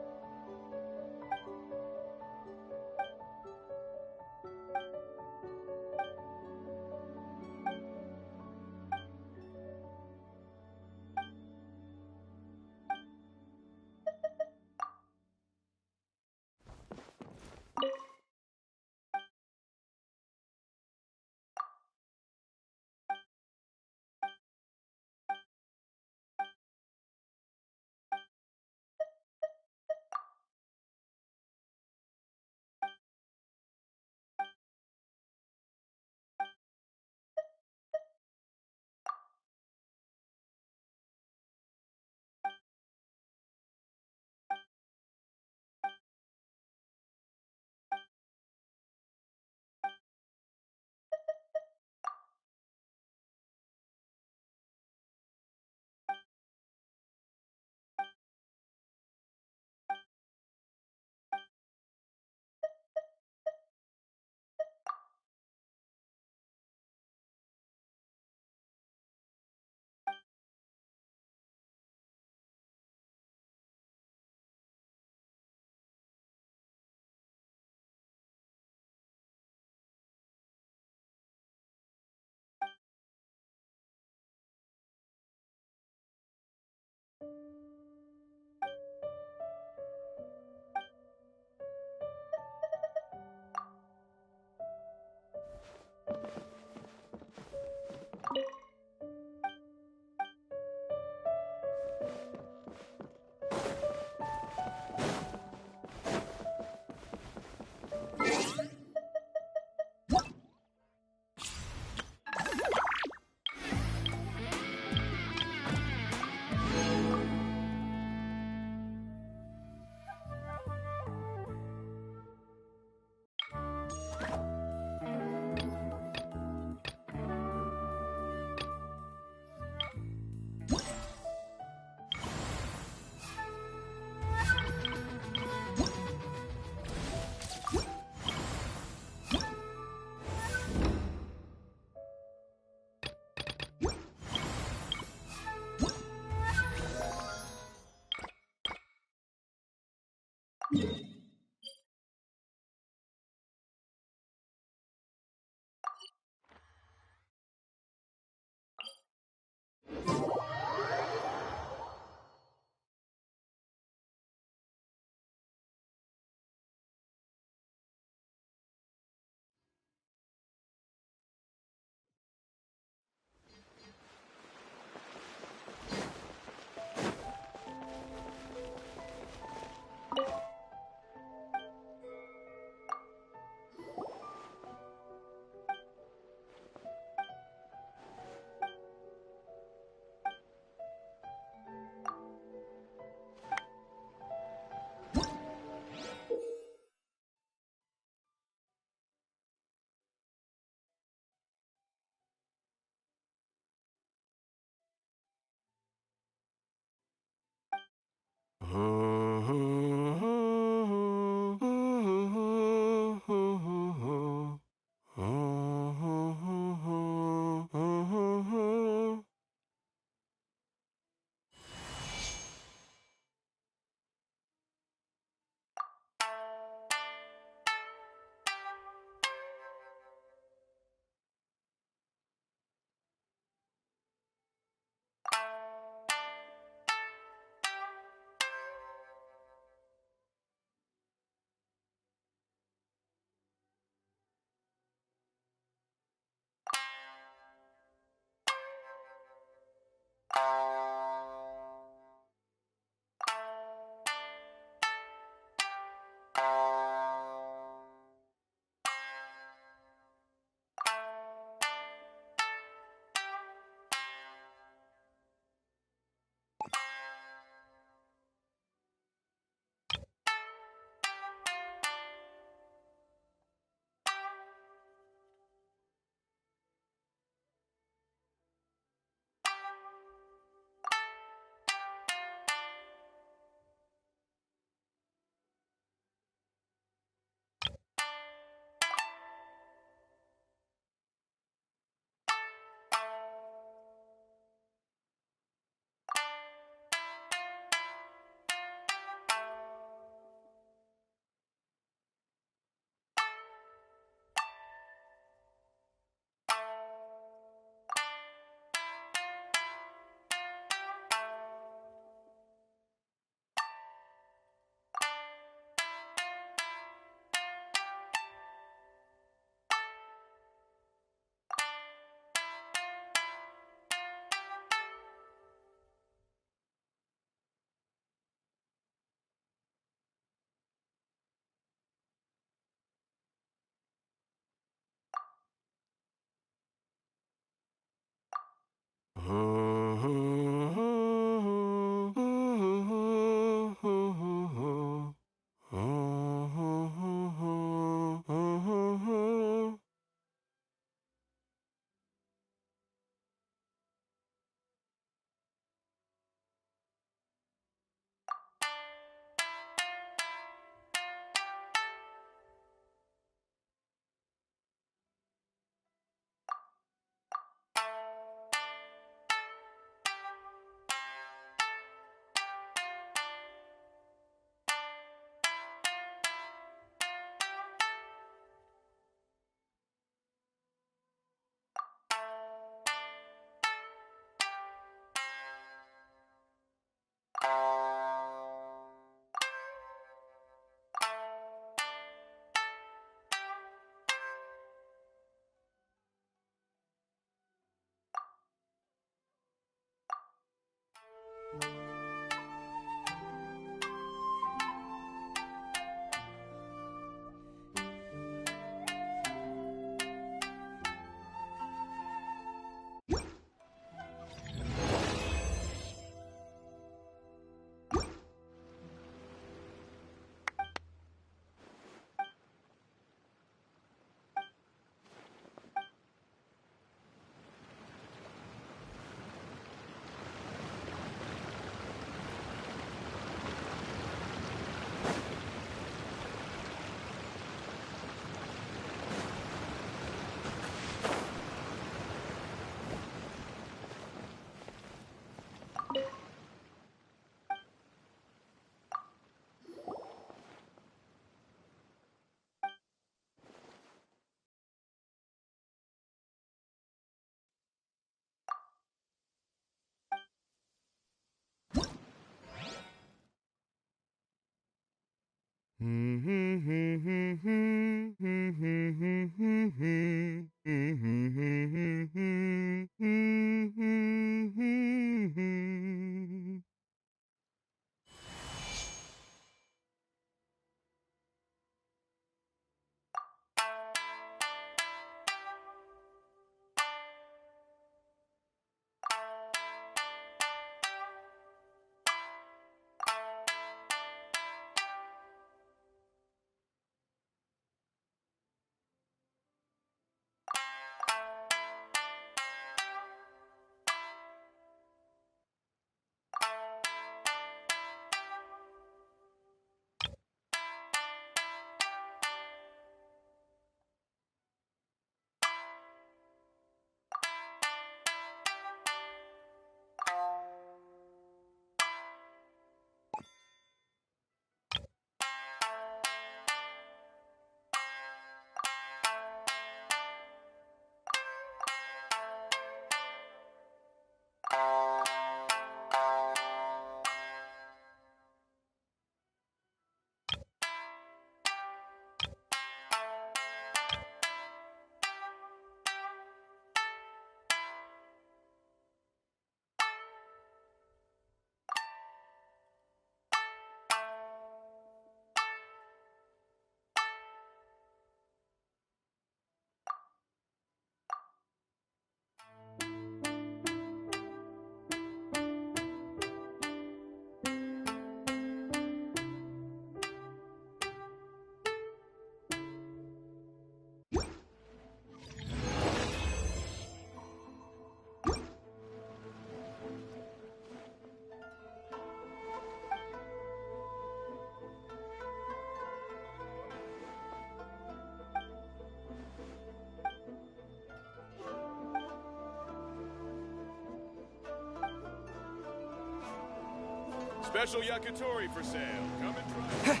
Special yakitori for sale. Come and try it.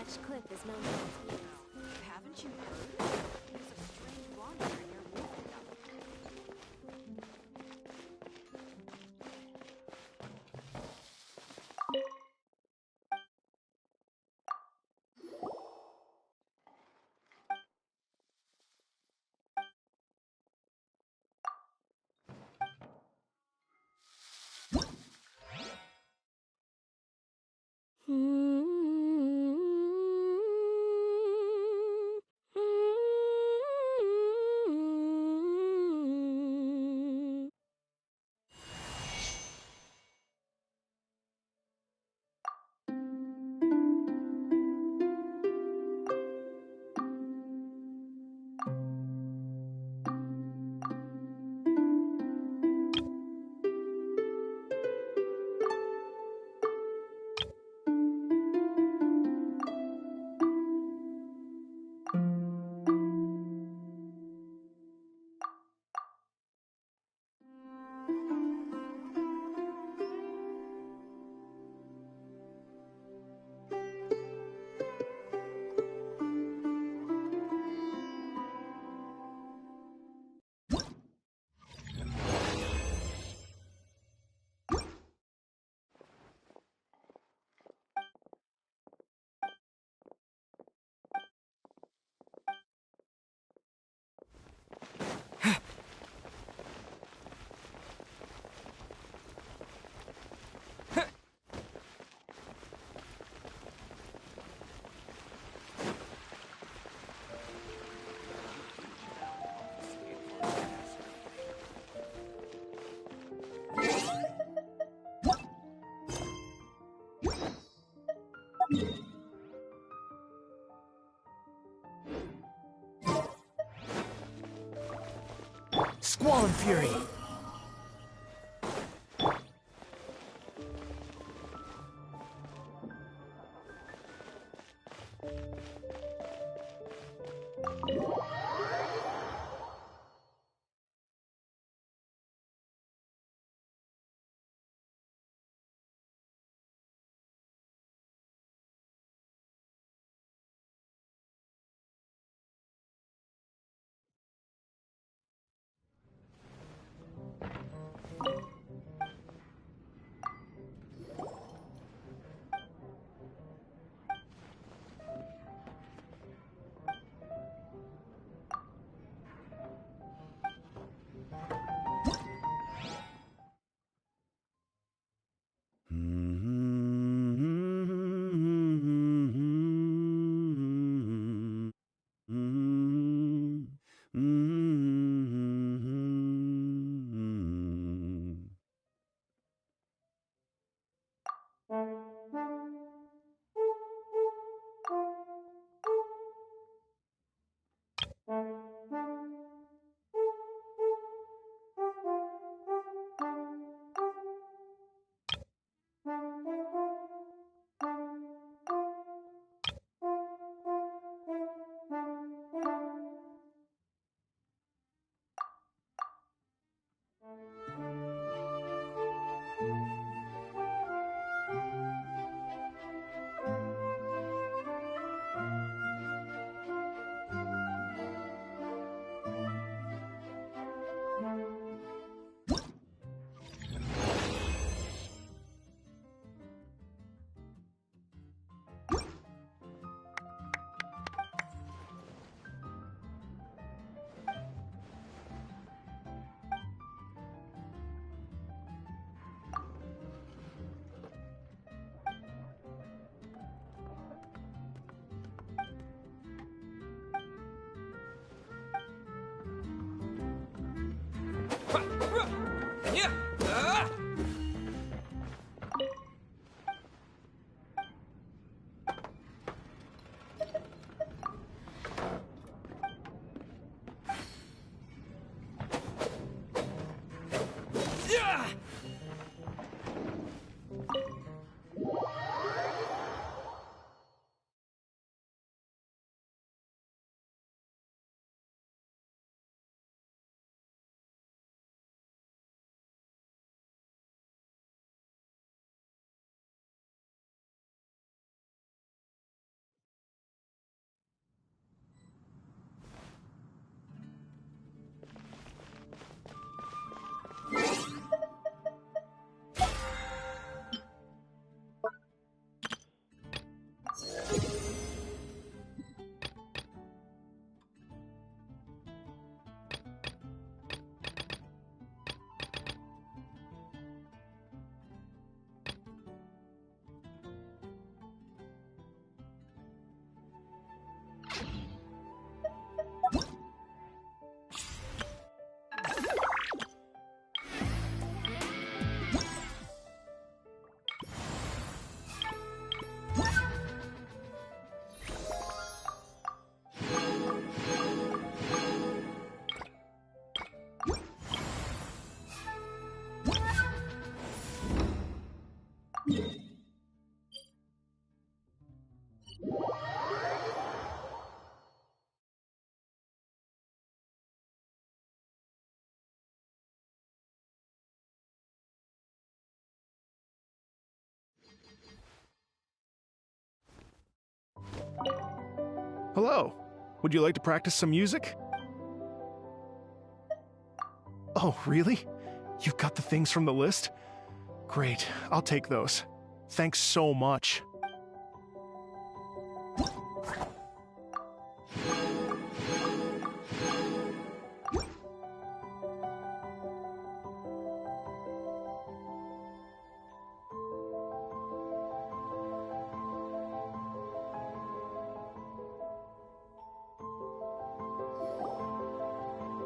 unmatched cliff is known for its views. Haven't you heard? There's a strange wanderer near Wolfenau. Squall and Fury! Hello. Would you like to practice some music? Oh, really? You've got the things from the list? Great, I'll take those. Thanks so much.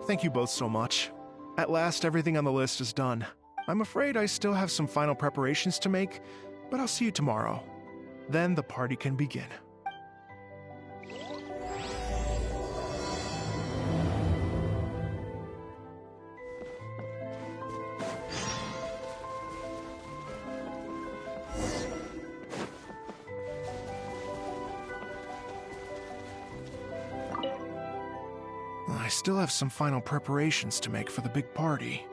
Thank you both so much. At last, everything on the list is done. I'm afraid I still have some final preparations to make, but I'll see you tomorrow. Then the party can begin. I still have some final preparations to make for the big party.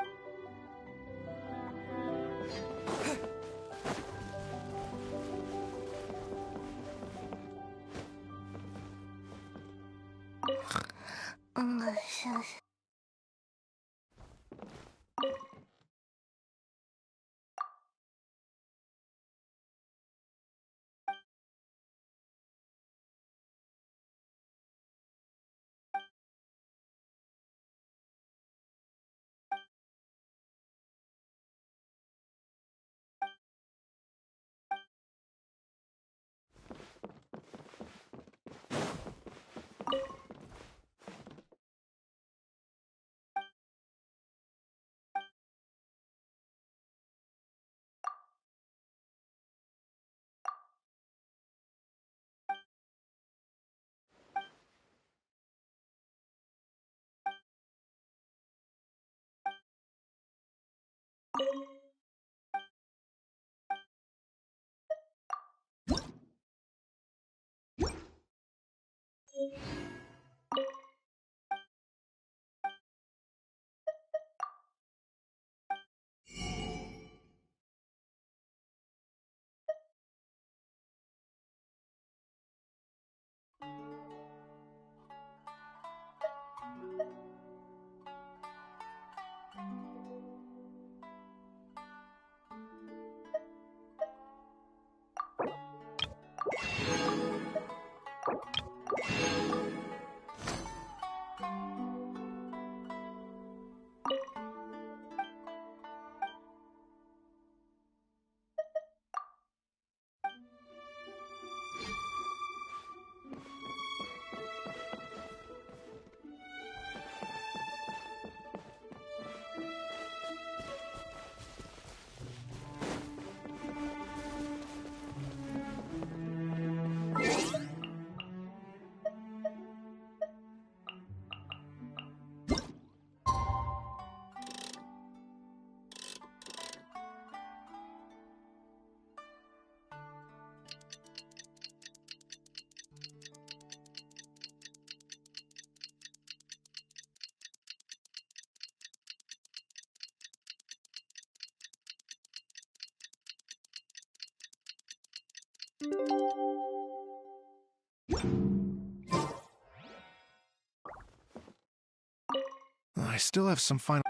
I still have some final...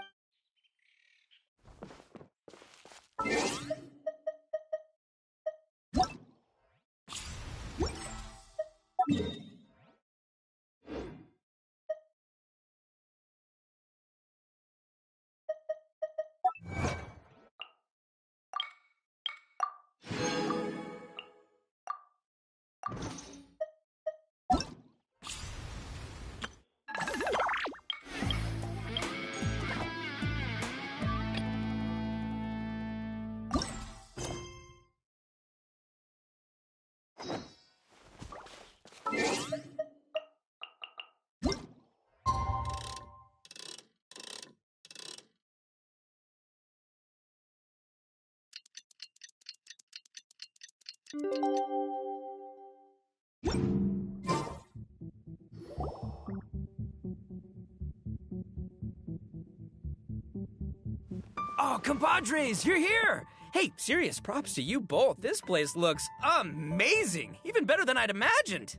Oh, compadres, you're here! Hey, serious props to you both. This place looks amazing. Even better than I'd imagined.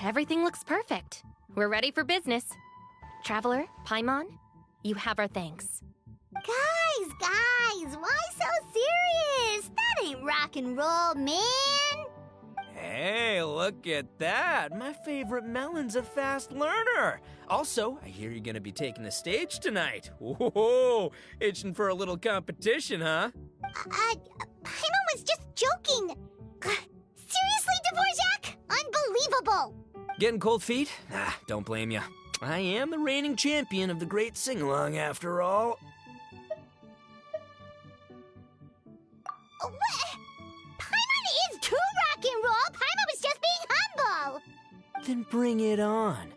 Everything looks perfect. We're ready for business. Traveler, Paimon, you have our thanks. Guys, why so serious? That ain't rock and roll, man. Hey, look at that. My favorite melon's a fast learner. Also, I hear you're gonna be taking the stage tonight. Whoa, itching for a little competition, huh? Paimon was just joking. Seriously, Dvorak? Unbelievable. Getting cold feet? Don't blame ya. I am the reigning champion of the great sing-along after all. What? Paimon is too rock and roll. Paimon was just being humble. Then bring it on.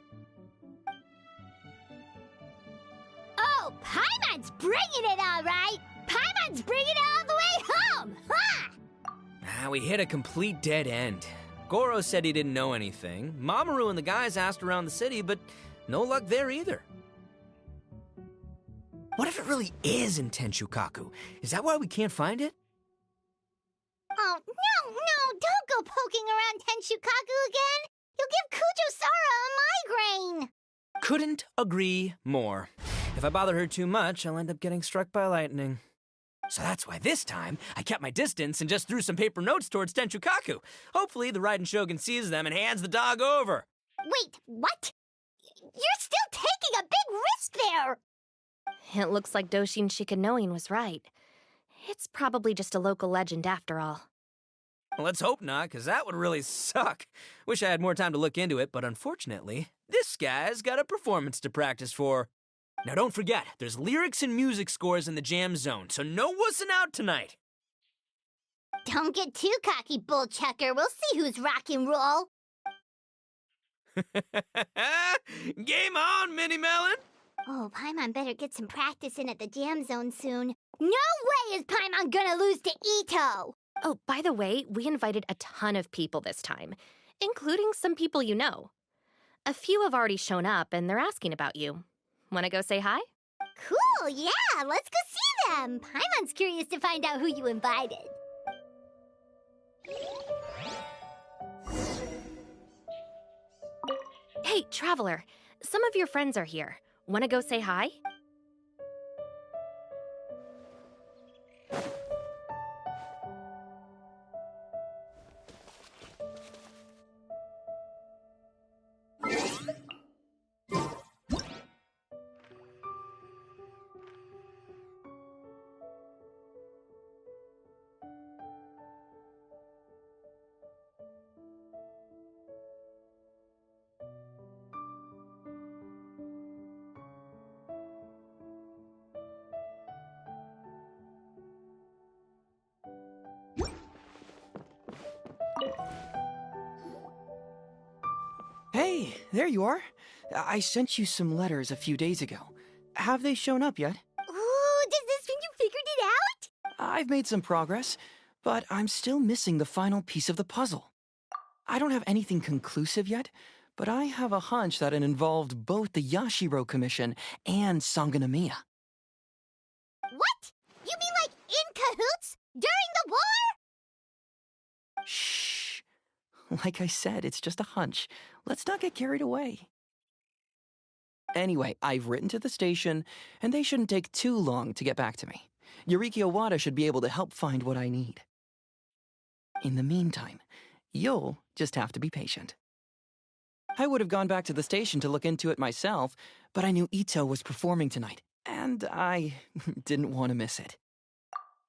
Oh, Paimon's bringing it all right. Paimon's bringing it all the way home. Ha! We hit a complete dead end. Goro said he didn't know anything. Mamoru and the guys asked around the city, but no luck there either. What if it really is in Tenshukaku? Is that why we can't find it? Oh, no, don't go poking around Tenshukaku again. You'll give Kujo-Sara a migraine. Couldn't agree more. If I bother her too much, I'll end up getting struck by lightning. So that's why this time, I kept my distance and just threw some paper notes towards Tenshukaku. Hopefully the Raiden Shogun sees them and hands the dog over. Wait, what? You're still taking a big risk there. It looks like Doshin Shikanoin was right. It's probably just a local legend after all. Let's hope not, because that would really suck. Wish I had more time to look into it, but unfortunately, this guy's got a performance to practice for. Now don't forget, there's lyrics and music scores in the jam zone, so no wussing out tonight. Don't get too cocky, bullchucker. We'll see who's rock and roll. Game on, Mini Melon! Oh, Paimon better get some practice in at the jam zone soon. No way is Paimon gonna lose to Ito! Oh, by the way, we invited a ton of people this time, including some people you know. A few have already shown up, and they're asking about you. Wanna go say hi? Cool, yeah, let's go see them. Paimon's curious to find out who you invited. Hey, Traveler, some of your friends are here. Wanna go say hi? Hey, there you are. I sent you some letters a few days ago. Have they shown up yet? Ooh, does this mean you figured it out? I've made some progress, but I'm still missing the final piece of the puzzle. I don't have anything conclusive yet, but I have a hunch that it involved both the Yashiro Commission and Sangonomiya. What? You mean like in cahoots? During the war? Shh. Like I said, it's just a hunch. Let's not get carried away. Anyway, I've written to the station, and they shouldn't take too long to get back to me. Yuriki Owada should be able to help find what I need. In the meantime, you'll just have to be patient. I would have gone back to the station to look into it myself, but I knew Ito was performing tonight, and I didn't want to miss it.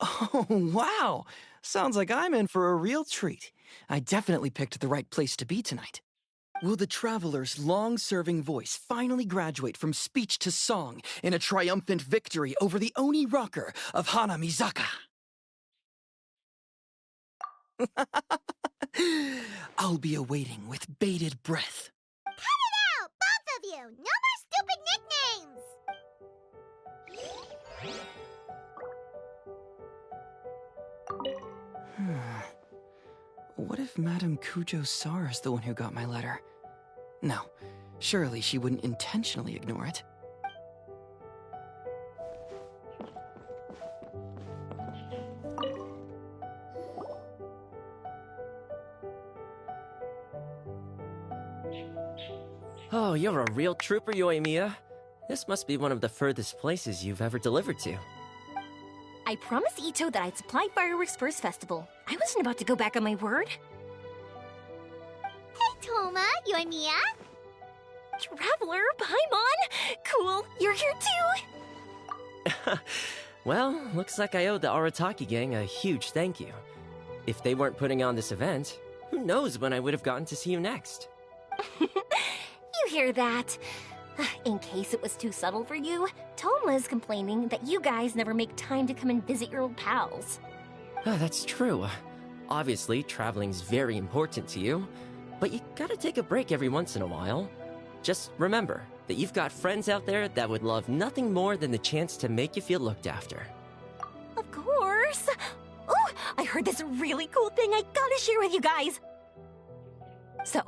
Oh, wow! Sounds like I'm in for a real treat. I definitely picked the right place to be tonight. Will the Traveler's long-serving voice finally graduate from speech to song in a triumphant victory over the Oni rocker of Hanamizaka? I'll be awaiting with bated breath. Cut it out, both of you! No more stupid nicknames! What if Madame Kujo-Sara's the one who got my letter? No, surely she wouldn't intentionally ignore it. Oh, you're a real trooper, Yoimiya. This must be one of the furthest places you've ever delivered to. I promised Ito that I'd supply fireworks for his festival. I wasn't about to go back on my word. Hey, Toma, Yoimiya. Traveler, Paimon! Cool, you're here too! Well, looks like I owe the Arataki gang a huge thank you. If they weren't putting on this event, who knows when I would have gotten to see you next. You hear that? In case it was too subtle for you, Toma's complaining that you guys never make time to come and visit your old pals. Oh, that's true. Obviously, traveling's very important to you, but you gotta take a break every once in a while. Just remember that you've got friends out there that would love nothing more than the chance to make you feel looked after. Of course! Oh, I heard this really cool thing I gotta share with you guys! So,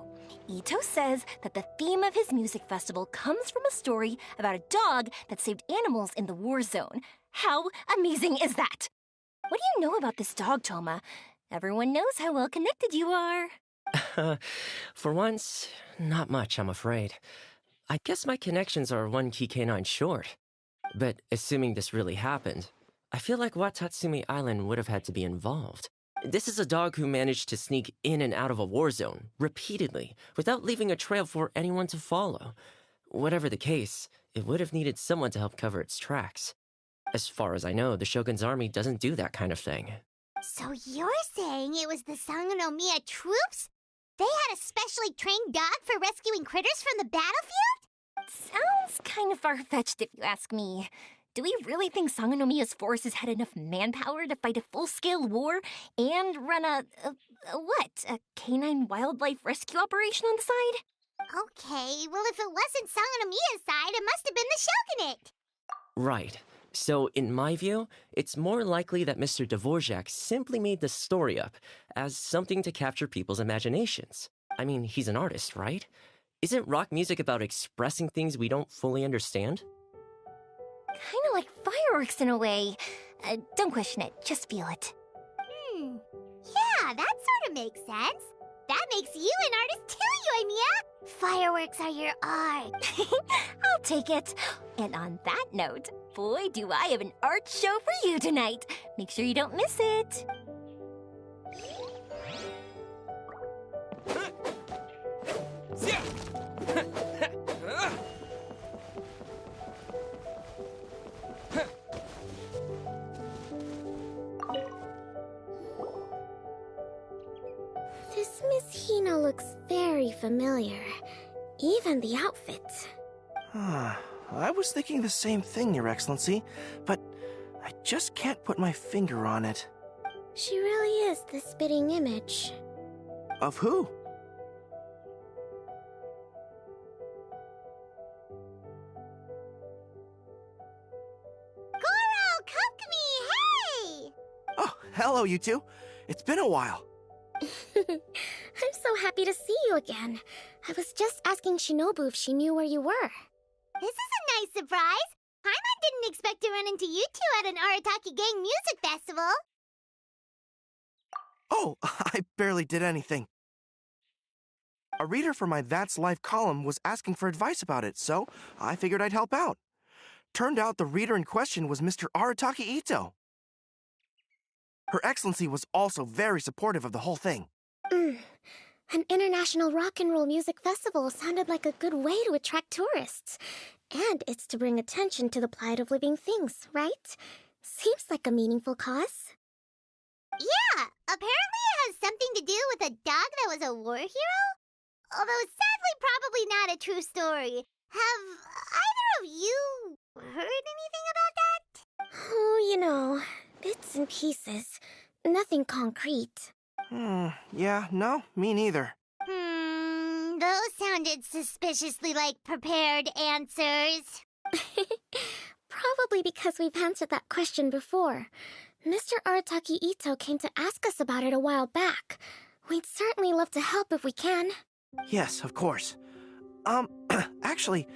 Ito says that the theme of his music festival comes from a story about a dog that saved animals in the war zone. How amazing is that? What do you know about this dog, Toma? Everyone knows how well connected you are. For once, not much, I'm afraid. I guess my connections are one key canine short. But assuming this really happened, I feel like Watatsumi Island would have had to be involved. This is a dog who managed to sneak in and out of a war zone, repeatedly, without leaving a trail for anyone to follow. Whatever the case, it would have needed someone to help cover its tracks. As far as I know, the Shogun's army doesn't do that kind of thing. So you're saying it was the Sangonomiya troops? They had a specially trained dog for rescuing critters from the battlefield? Sounds kind of far-fetched if you ask me. Do we really think Sangonomiya's forces had enough manpower to fight a full-scale war and run a canine wildlife rescue operation on the side? Okay, well if it wasn't Sangonomiya's side, it must have been the Shogunate. Right. So, in my view, it's more likely that Mr. Dvorak simply made the story up as something to capture people's imaginations. I mean, he's an artist, right? Isn't rock music about expressing things we don't fully understand? Kinda like fireworks in a way. Don't question it, just feel it. Yeah, that sort of makes sense. That makes you an artist too, Yoimiya. Fireworks are your art. I'll take it. And on that note, boy, do I have an art show for you tonight. Make sure you don't miss it. This Miss Hina looks very familiar. Even the outfit. I was thinking the same thing, Your Excellency, but I just can't put my finger on it. She really is the spitting image. Of who? Goro, Kokumi, hey! Oh, hello, you two. It's been a while. I'm so happy to see you again. I was just asking Shinobu if she knew where you were. This is a nice surprise. Paimon didn't expect to run into you two at an Arataki Gang music festival. Oh, I barely did anything. A reader for my That's Life column was asking for advice about it, so I figured I'd help out. Turned out the reader in question was Mr. Arataki Ito. Her Excellency was also very supportive of the whole thing. An international rock and roll music festival sounded like a good way to attract tourists. And it's to bring attention to the plight of living things, right? Seems like a meaningful cause. Yeah, apparently it has something to do with a dog that was a war hero? Although sadly probably not a true story. Have either of you heard anything about that? Oh, you know, bits and pieces. Nothing concrete. Yeah, no, me neither. Those sounded suspiciously like prepared answers. Probably because we've answered that question before. Mr. Arataki Ito came to ask us about it a while back. We'd certainly love to help if we can. Yes, of course. Actually,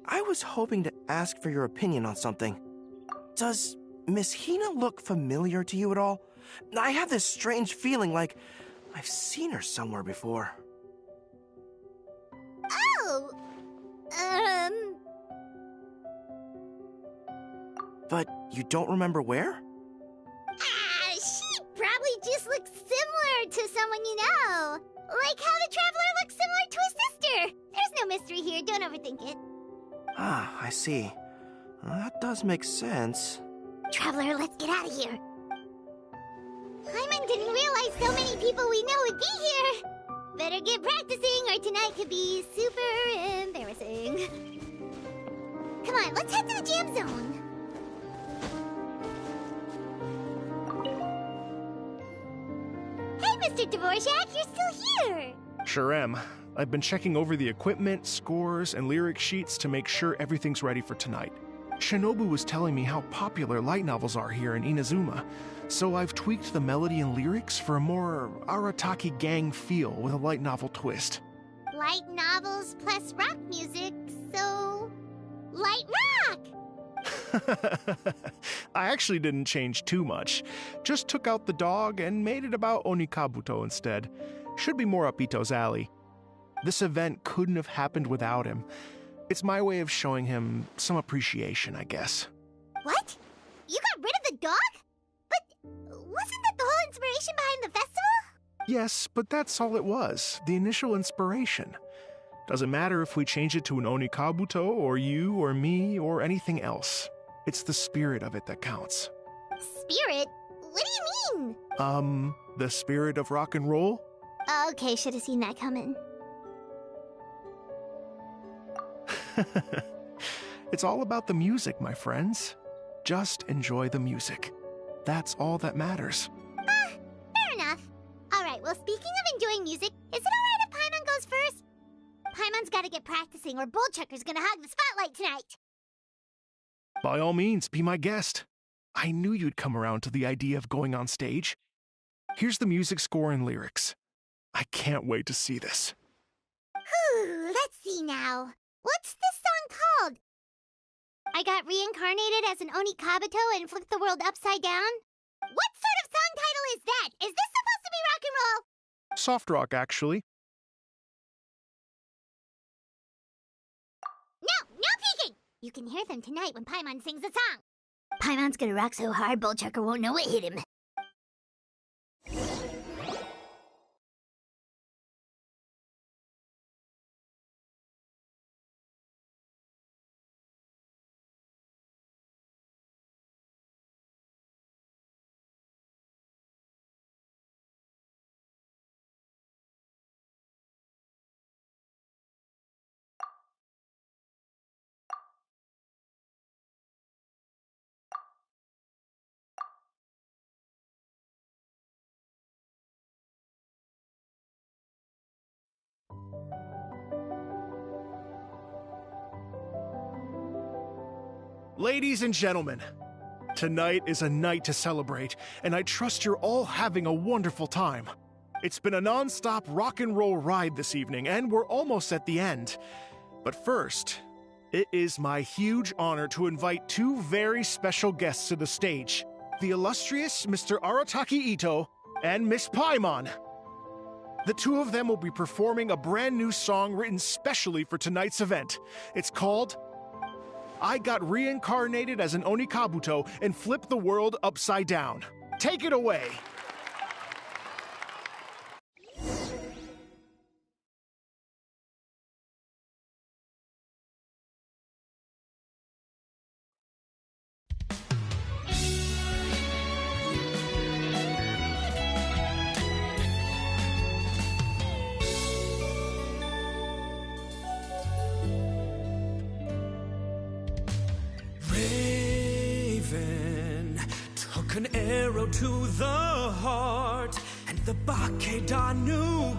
I was hoping to ask for your opinion on something. Does Miss Hina look familiar to you at all? I have this strange feeling like I've seen her somewhere before. Oh, But you don't remember where? She probably just looks similar to someone you know. Like how the Traveler looks similar to his sister. There's no mystery here, don't overthink it. Ah, I see. That does make sense. Traveler, let's get out of here. Paimon didn't realize so many people we know would be here. Better get practicing or tonight could be super embarrassing. Come on, let's head to the jam zone. Hey, Mr. Dvorak, you're still here. Sure am. I've been checking over the equipment, scores, and lyric sheets to make sure everything's ready for tonight. Shinobu was telling me how popular light novels are here in Inazuma, so I've tweaked the melody and lyrics for a more Arataki gang feel with a light novel twist. Light novels plus rock music, so... light rock! I actually didn't change too much. Just took out the dog and made it about Onikabuto instead. Should be more up Ito's alley. This event couldn't have happened without him. It's my way of showing him some appreciation, I guess. What? You got rid of the dog? But wasn't that the whole inspiration behind the festival? Yes, but that's all it was. The initial inspiration. Doesn't matter if we change it to an Onikabuto, or you, or me, or anything else. It's the spirit of it that counts. Spirit? What do you mean? The spirit of rock and roll? Okay, should have seen that coming. It's all about the music, my friends. Just enjoy the music. That's all that matters. Fair enough. Alright, well, speaking of enjoying music, is it alright if Paimon goes first? Paimon's gotta get practicing or Bullchucker's gonna hog the spotlight tonight. By all means, be my guest. I knew you'd come around to the idea of going on stage. Here's the music score and lyrics. I can't wait to see this. Whew, let's see now. What's this song called? I got reincarnated as an Onikabuto and flipped the world upside down? What sort of song title is that? Is this supposed to be rock and roll? Soft rock, actually. No peeking! You can hear them tonight when Paimon sings a song. Paimon's gonna rock so hard, Bullchucker won't know what hit him. Ladies and gentlemen, tonight is a night to celebrate, and I trust you're all having a wonderful time. It's been a non-stop rock and roll ride this evening, and we're almost at the end. But first, it is my huge honor to invite two very special guests to the stage. The illustrious Mr. Arataki Ito and Miss Paimon. The two of them will be performing a brand new song written specially for tonight's event. It's called I Got Reincarnated as an Onikabuto and Flipped the World Upside Down. Take it away! An arrow to the heart, and the Bakedanuki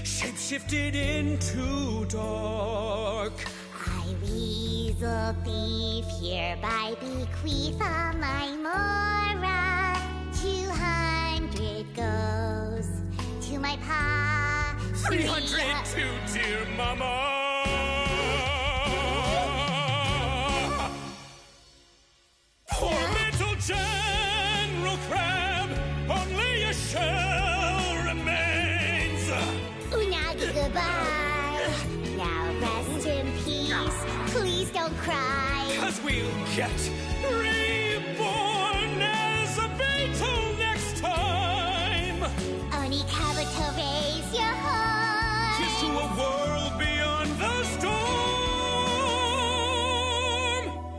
shapeshifted into dark. I, weasel thief, hereby bequeath all my mora. 200 goes to my pa. 300 to dear mama. Poor little General Crab, only a shell remains. Unagi, goodbye. Now rest in peace. Please don't cry. 'Cause we'll get reborn as a Beetle next time. Oni Kabuto, raise your heart. Here's to a world beyond the storm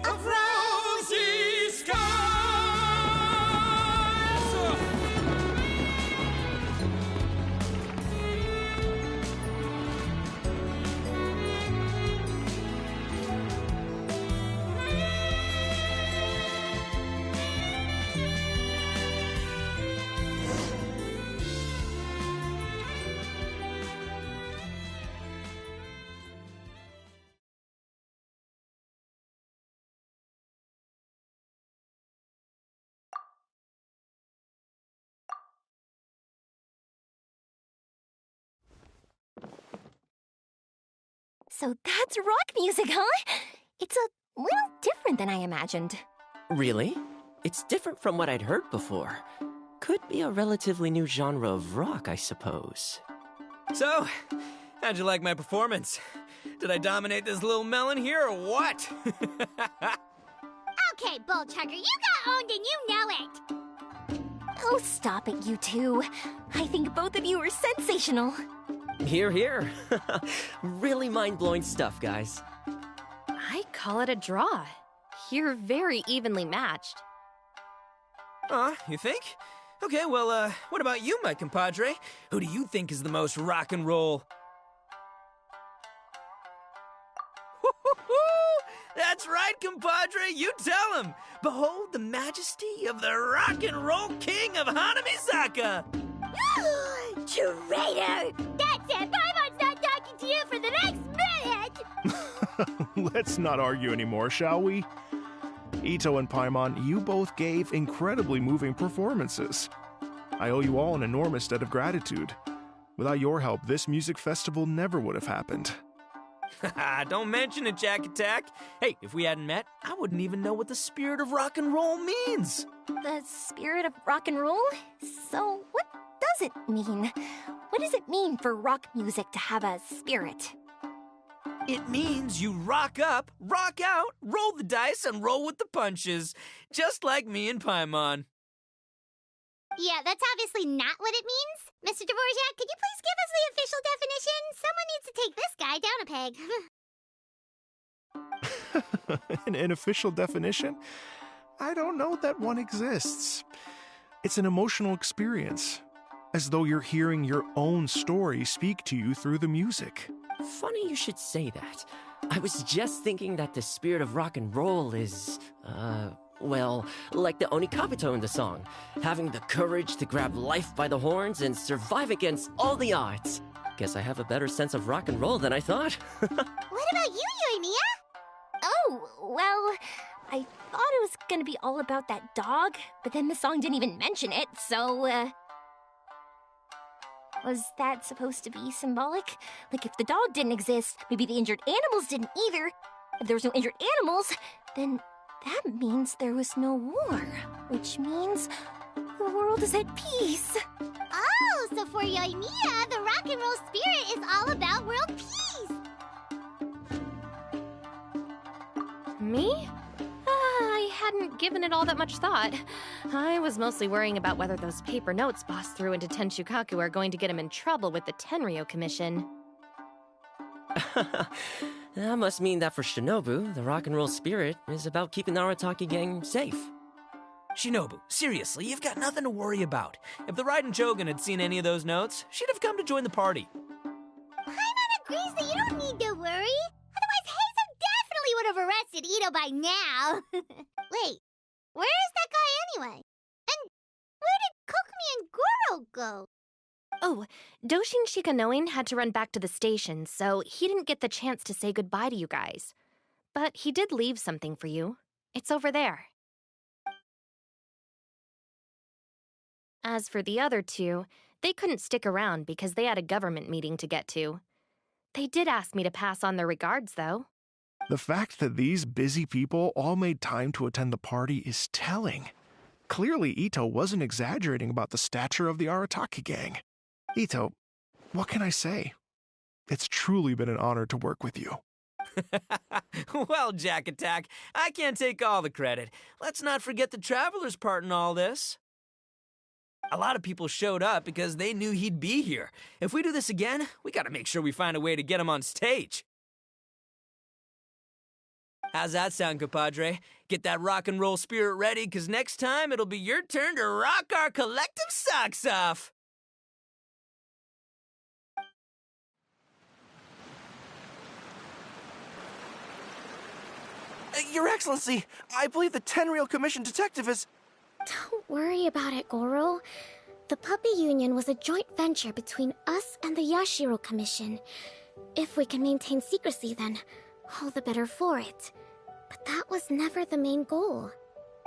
of rosy skies. So that's rock music, huh? It's a little different than I imagined. Really? It's different from what I'd heard before. Could be a relatively new genre of rock, I suppose. So, how'd you like my performance? Did I dominate this little melon here or what? Okay, Bullchucker, you got owned and you know it. Oh, stop it, you two. I think both of you are sensational. Here, here. Really mind-blowing stuff, guys. I call it a draw. You're very evenly matched. You think? Okay, well, what about you, my compadre? Who do you think is the most rock and roll? That's right, compadre, you tell him! Behold the majesty of the rock and roll king of Hanamizaka! Traitor! That's it! Paimon's not talking to you for the next minute! Let's not argue anymore, shall we? Ito and Paimon, you both gave incredibly moving performances. I owe you all an enormous debt of gratitude. Without your help, this music festival never would have happened. Don't mention it, Jack Attack. Hey, if we hadn't met, I wouldn't even know what the spirit of rock and roll means. The spirit of rock and roll? So, what does it mean? What does it mean for rock music to have a spirit? It means you rock up, rock out, roll the dice, and roll with the punches. Just like me and Paimon. Yeah, that's obviously not what it means. Mr. Dvorak, could you please give us the official definition? Someone needs to take this guy down a peg. An official definition? I don't know that one exists. It's an emotional experience, as though you're hearing your own story speak to you through the music. Funny you should say that. I was just thinking that the spirit of rock and roll is, well, like the Oni Kabuto in the song. Having the courage to grab life by the horns and survive against all the odds. Guess I have a better sense of rock and roll than I thought. What about you, Yoimiya? Oh, well, I thought it was gonna be all about that dog, but then the song didn't even mention it, so, was that supposed to be symbolic? Like, if the dog didn't exist, maybe the injured animals didn't either. If there was no injured animals, then that means there was no war, which means the world is at peace. Oh, so for Yoimiya, the rock and roll spirit is all about world peace. Me? I hadn't given it all that much thought. I was mostly worrying about whether those paper notes Boss threw into Tenshukaku are going to get him in trouble with the Tenryo Commission. That must mean that for Shinobu, the rock and roll spirit is about keeping the Arataki gang safe. Shinobu, seriously, you've got nothing to worry about. If the Raiden Jogan had seen any of those notes, she'd have come to join the party. Paimon agrees that you don't need to worry. Otherwise, Heizo definitely would have arrested Ito by now. Wait, where is that guy anyway? And where did Kokumi and Goro go? Oh, Doshin Shikanoin had to run back to the station, so he didn't get the chance to say goodbye to you guys. But he did leave something for you. It's over there. As for the other two, they couldn't stick around because they had a government meeting to get to. They did ask me to pass on their regards, though. The fact that these busy people all made time to attend the party is telling. Clearly, Ito wasn't exaggerating about the stature of the Arataki gang. Ito, what can I say? It's truly been an honor to work with you. Well, Jack Attack, I can't take all the credit. Let's not forget the Traveler's part in all this. A lot of people showed up because they knew he'd be here. If we do this again, we gotta make sure we find a way to get him on stage. How's that sound, compadre? Get that rock and roll spirit ready, because next time it'll be your turn to rock our collective socks off. Your Excellency, I believe the Tenryou Commission detective is... Don't worry about it, Goro. The Puppy Union was a joint venture between us and the Yashiro Commission. If we can maintain secrecy, then all the better for it. But that was never the main goal.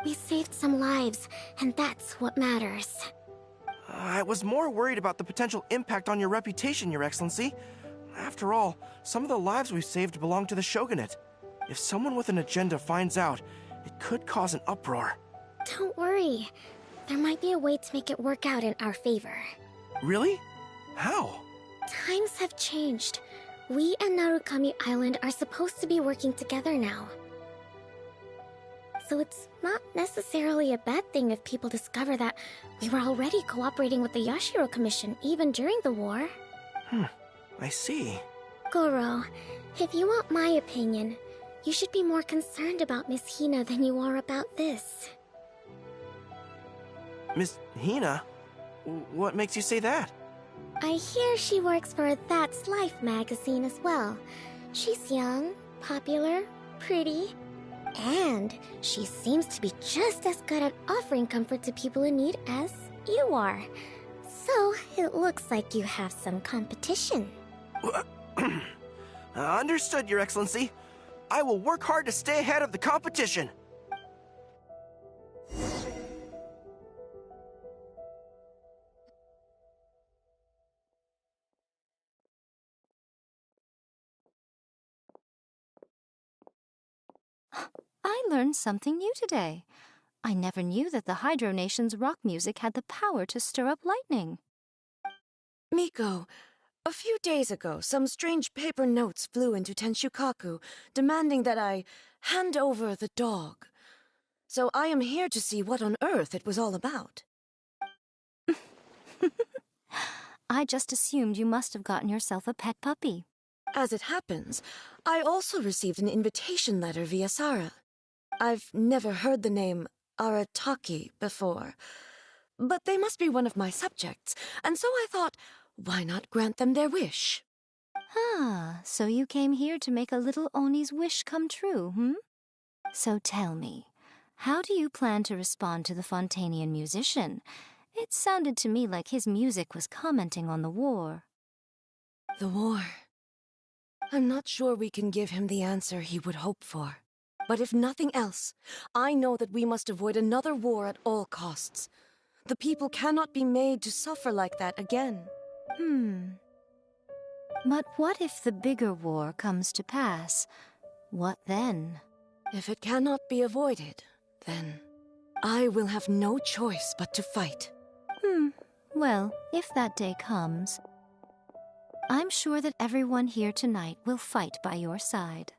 We saved some lives, and that's what matters. I was more worried about the potential impact on your reputation, Your Excellency. After all, some of the lives we've saved belong to the Shogunate. If someone with an agenda finds out, it could cause an uproar. Don't worry. There might be a way to make it work out in our favor. Really? How? Times have changed. We and Narukami Island are supposed to be working together now. So it's not necessarily a bad thing if people discover that we were already cooperating with the Yashiro Commission even during the war. I see. Goro, if you want my opinion, you should be more concerned about Miss Hina than you are about this. Miss Hina? What makes you say that? I hear she works for That's Life magazine as well. She's young, popular, pretty, and she seems to be just as good at offering comfort to people in need as you are. So, it looks like you have some competition. Understood, Your Excellency. I will work hard to stay ahead of the competition. I learned something new today. I never knew that the Hydro Nation's rock music had the power to stir up lightning. Miko, a few days ago, some strange paper notes flew into Tenshukaku, demanding that I hand over the dog. So I am here to see what on earth it was all about. I just assumed you must have gotten yourself a pet puppy. As it happens, I also received an invitation letter via Sara. I've never heard the name Arataki before, but they must be one of my subjects, and so I thought, why not grant them their wish? Ah, so you came here to make a little Oni's wish come true, hmm? So tell me, how do you plan to respond to the Fontanian musician? It sounded to me like his music was commenting on the war. The war. I'm not sure we can give him the answer he would hope for. But if nothing else, I know that we must avoid another war at all costs. The people cannot be made to suffer like that again. But what if the bigger war comes to pass? What then? If it cannot be avoided, then I will have no choice but to fight. Well, if that day comes, I'm sure that everyone here tonight will fight by your side.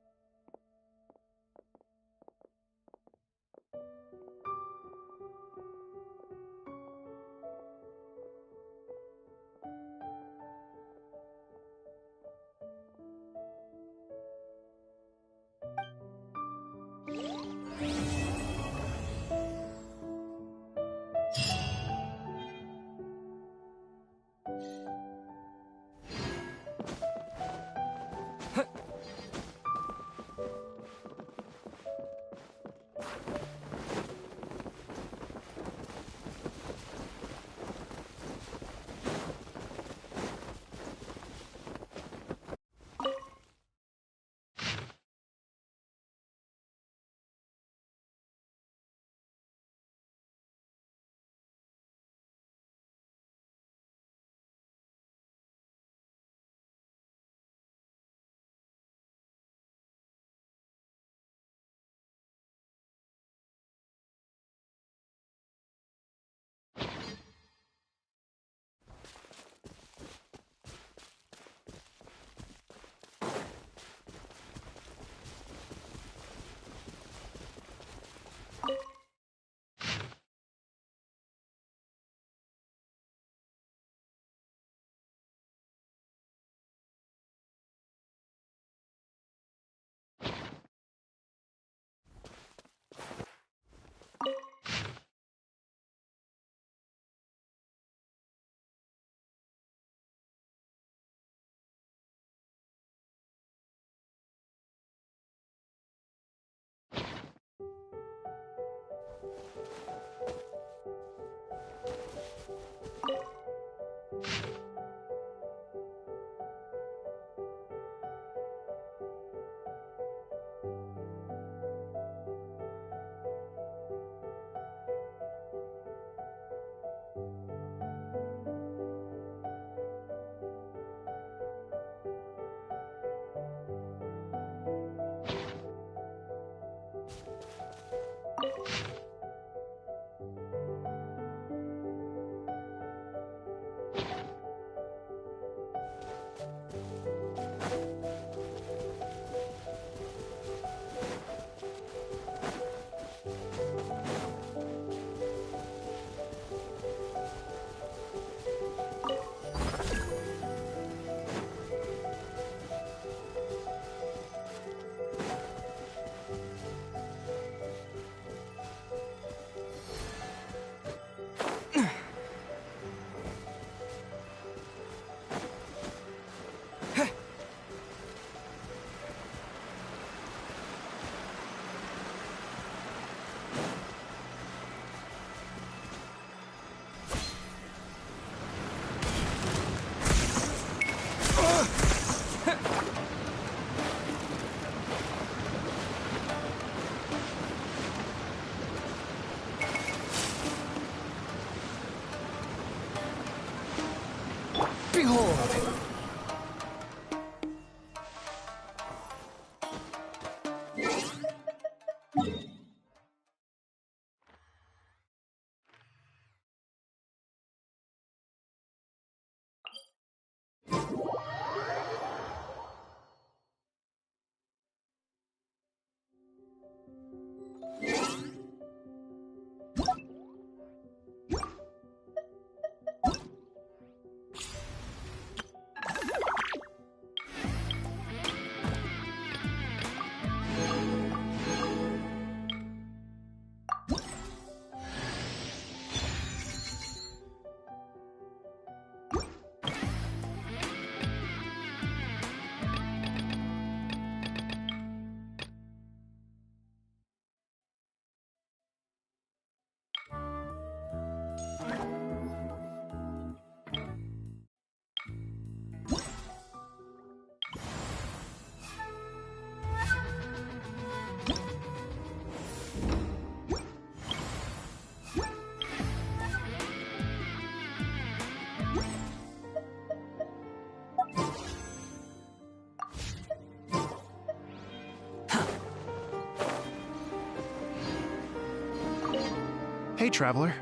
Hey, Traveler.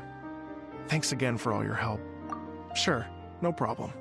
Thanks again for all your help. Sure, no problem.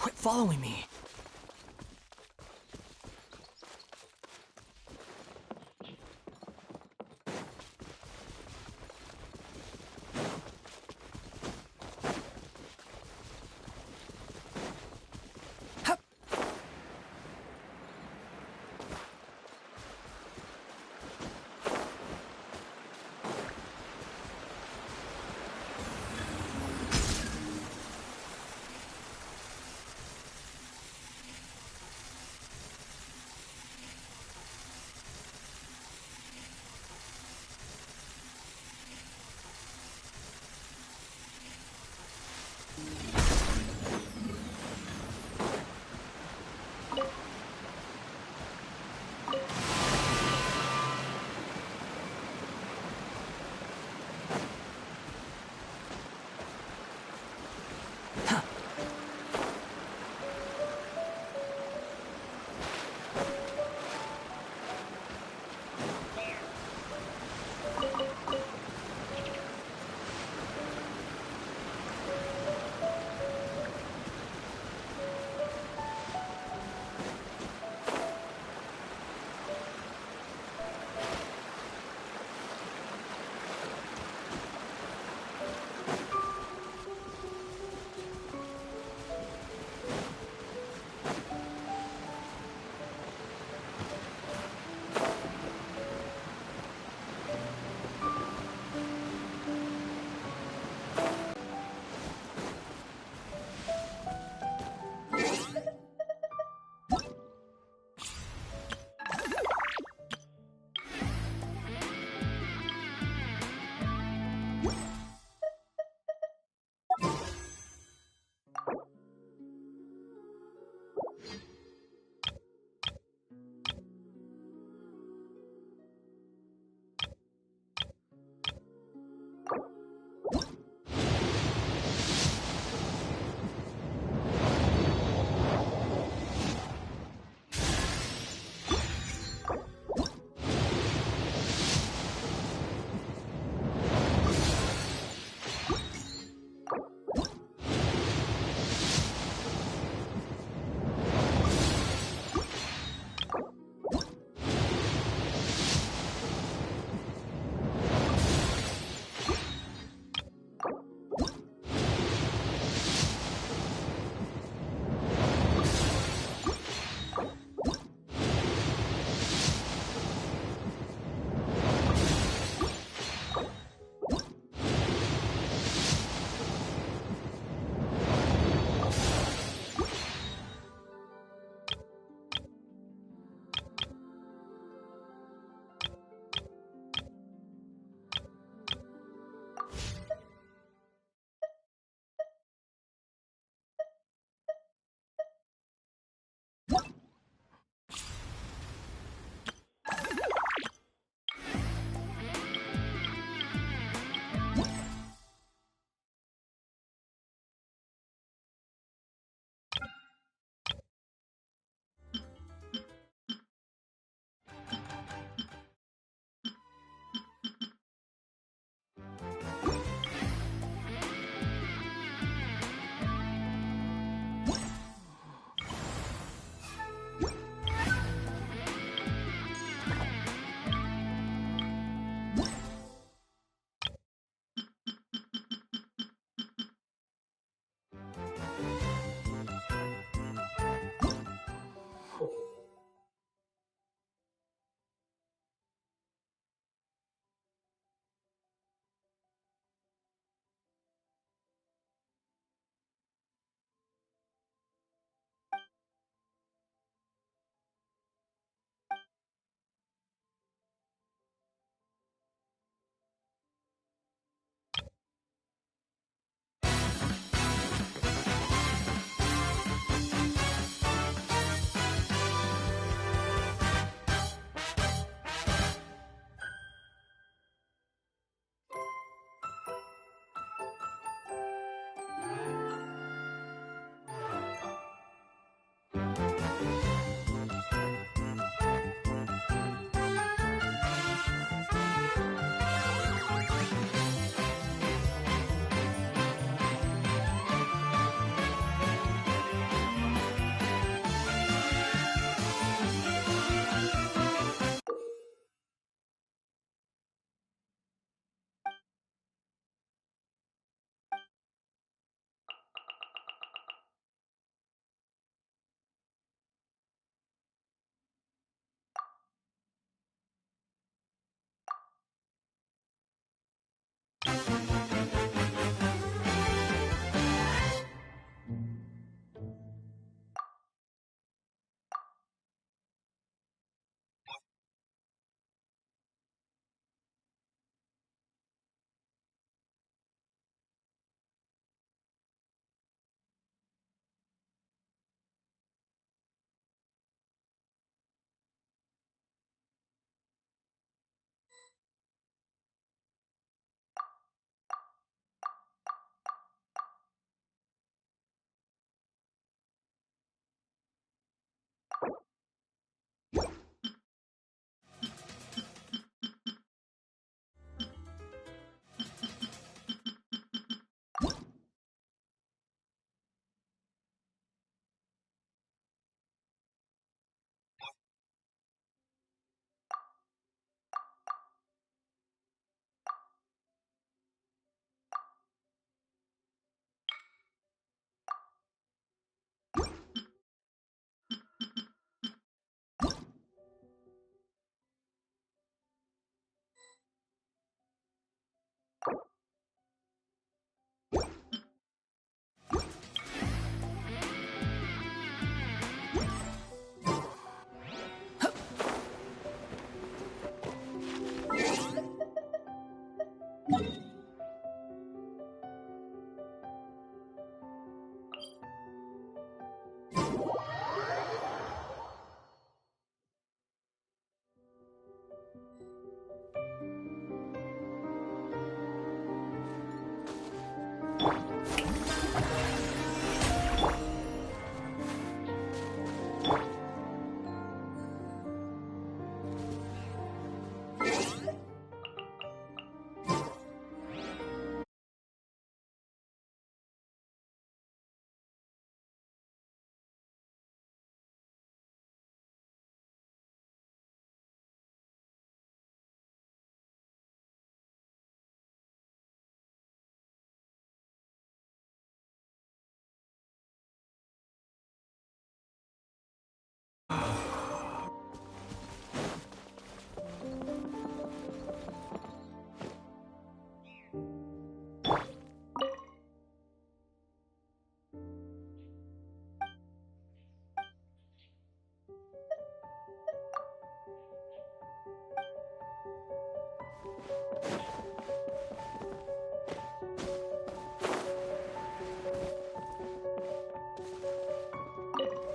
Quit following me.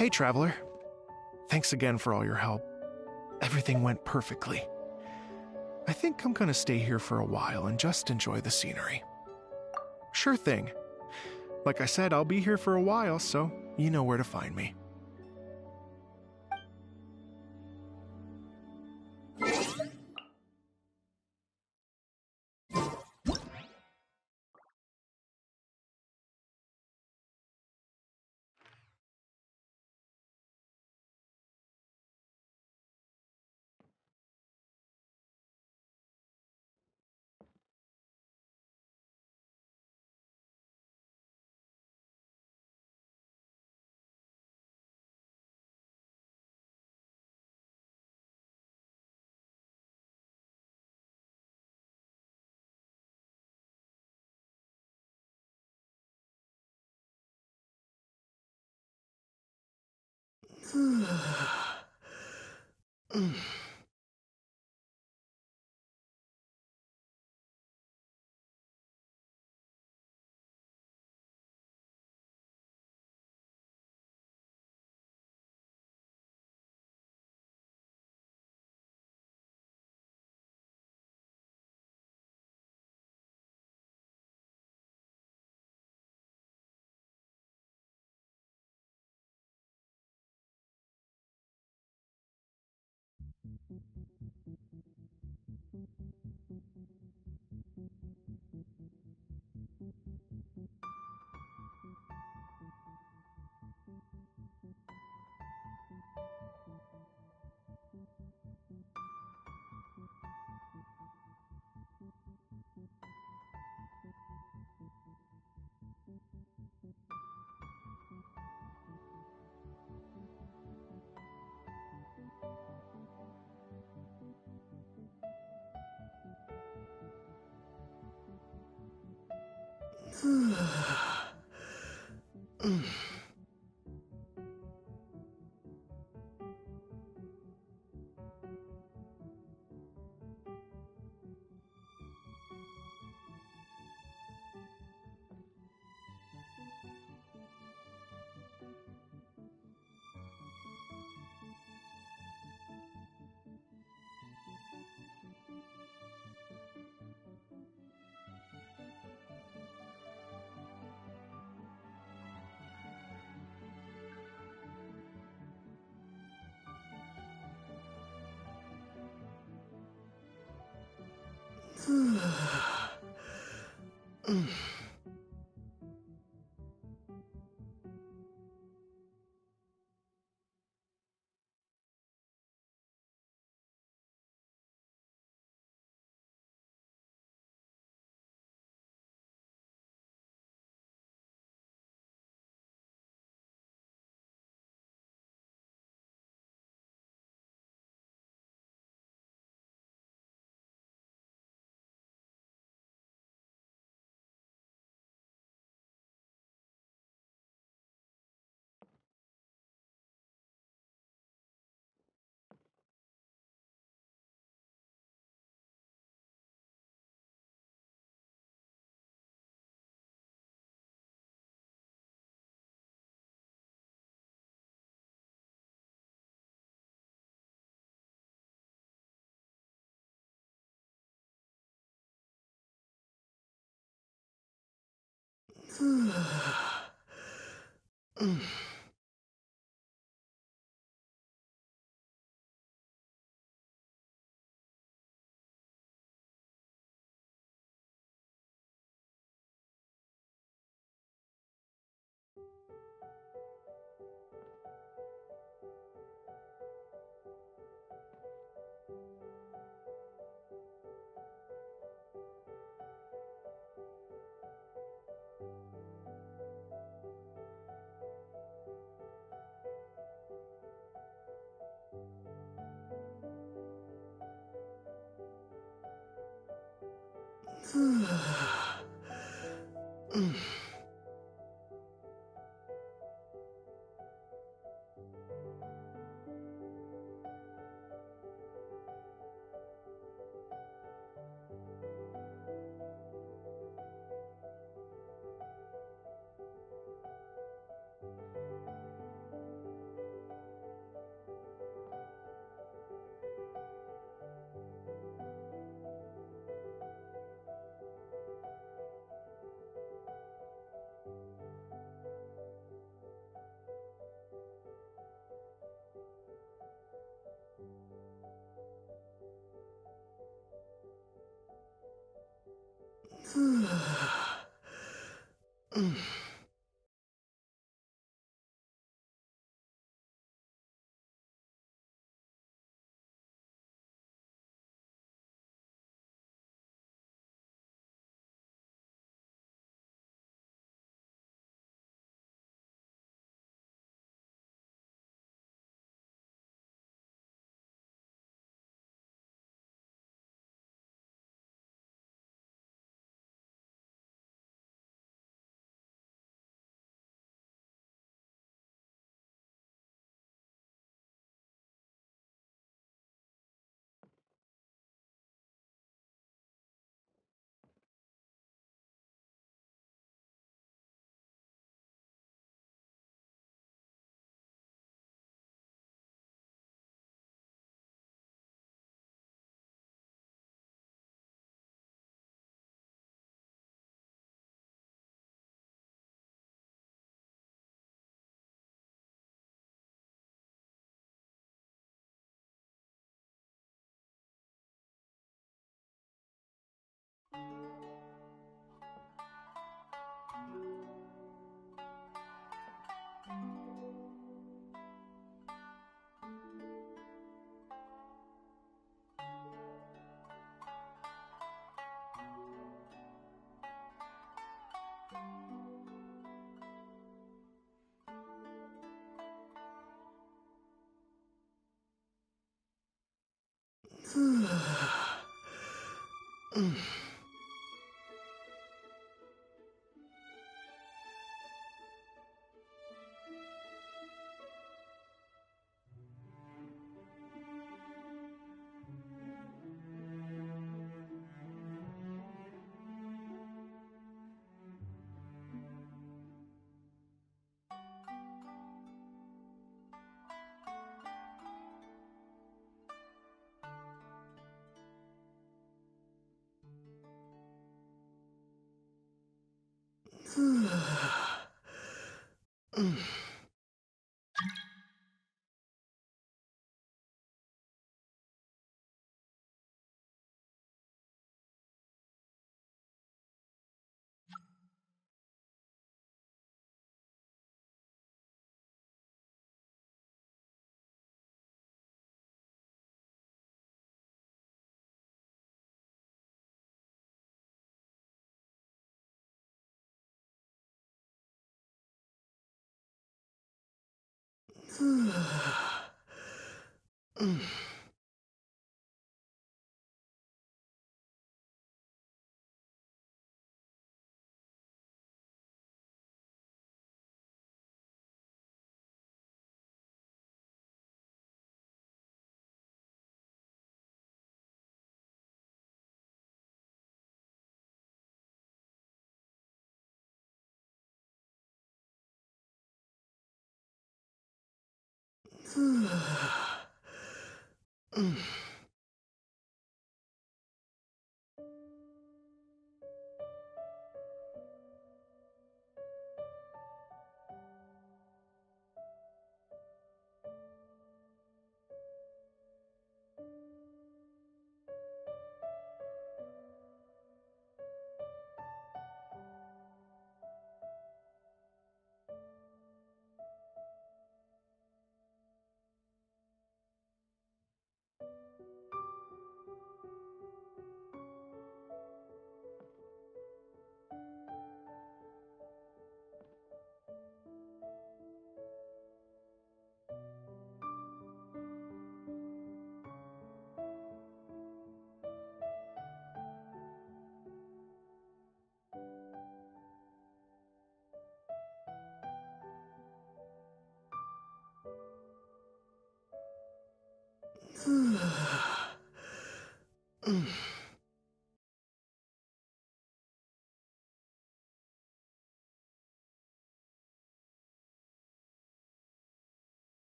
Hey, Traveler. Thanks again for all your help. Everything went perfectly. I think I'm gonna stay here for a while and just enjoy the scenery. Sure thing. Like I said, I'll be here for a while, so you know where to find me.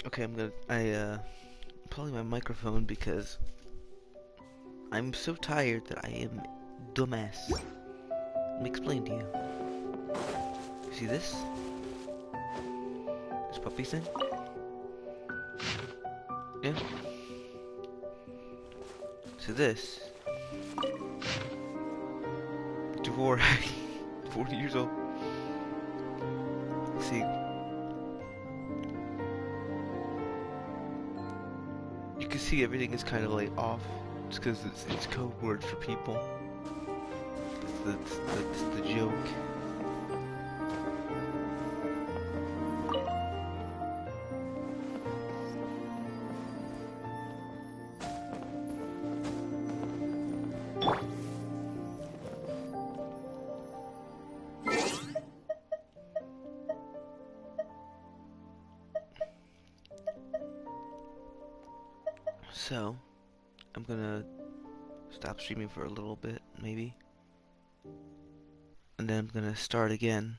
Okay, I'm pulling my microphone because I'm so tired that I am dumbass. Let me explain to you. You see this? This puppy thing? Yeah. So this. Dvorak, 40 years old. see. You can see everything is kind of like off, just because it's code word for people. That's the joke. So, I'm gonna stop streaming for a little bit, maybe. And then I'm gonna start again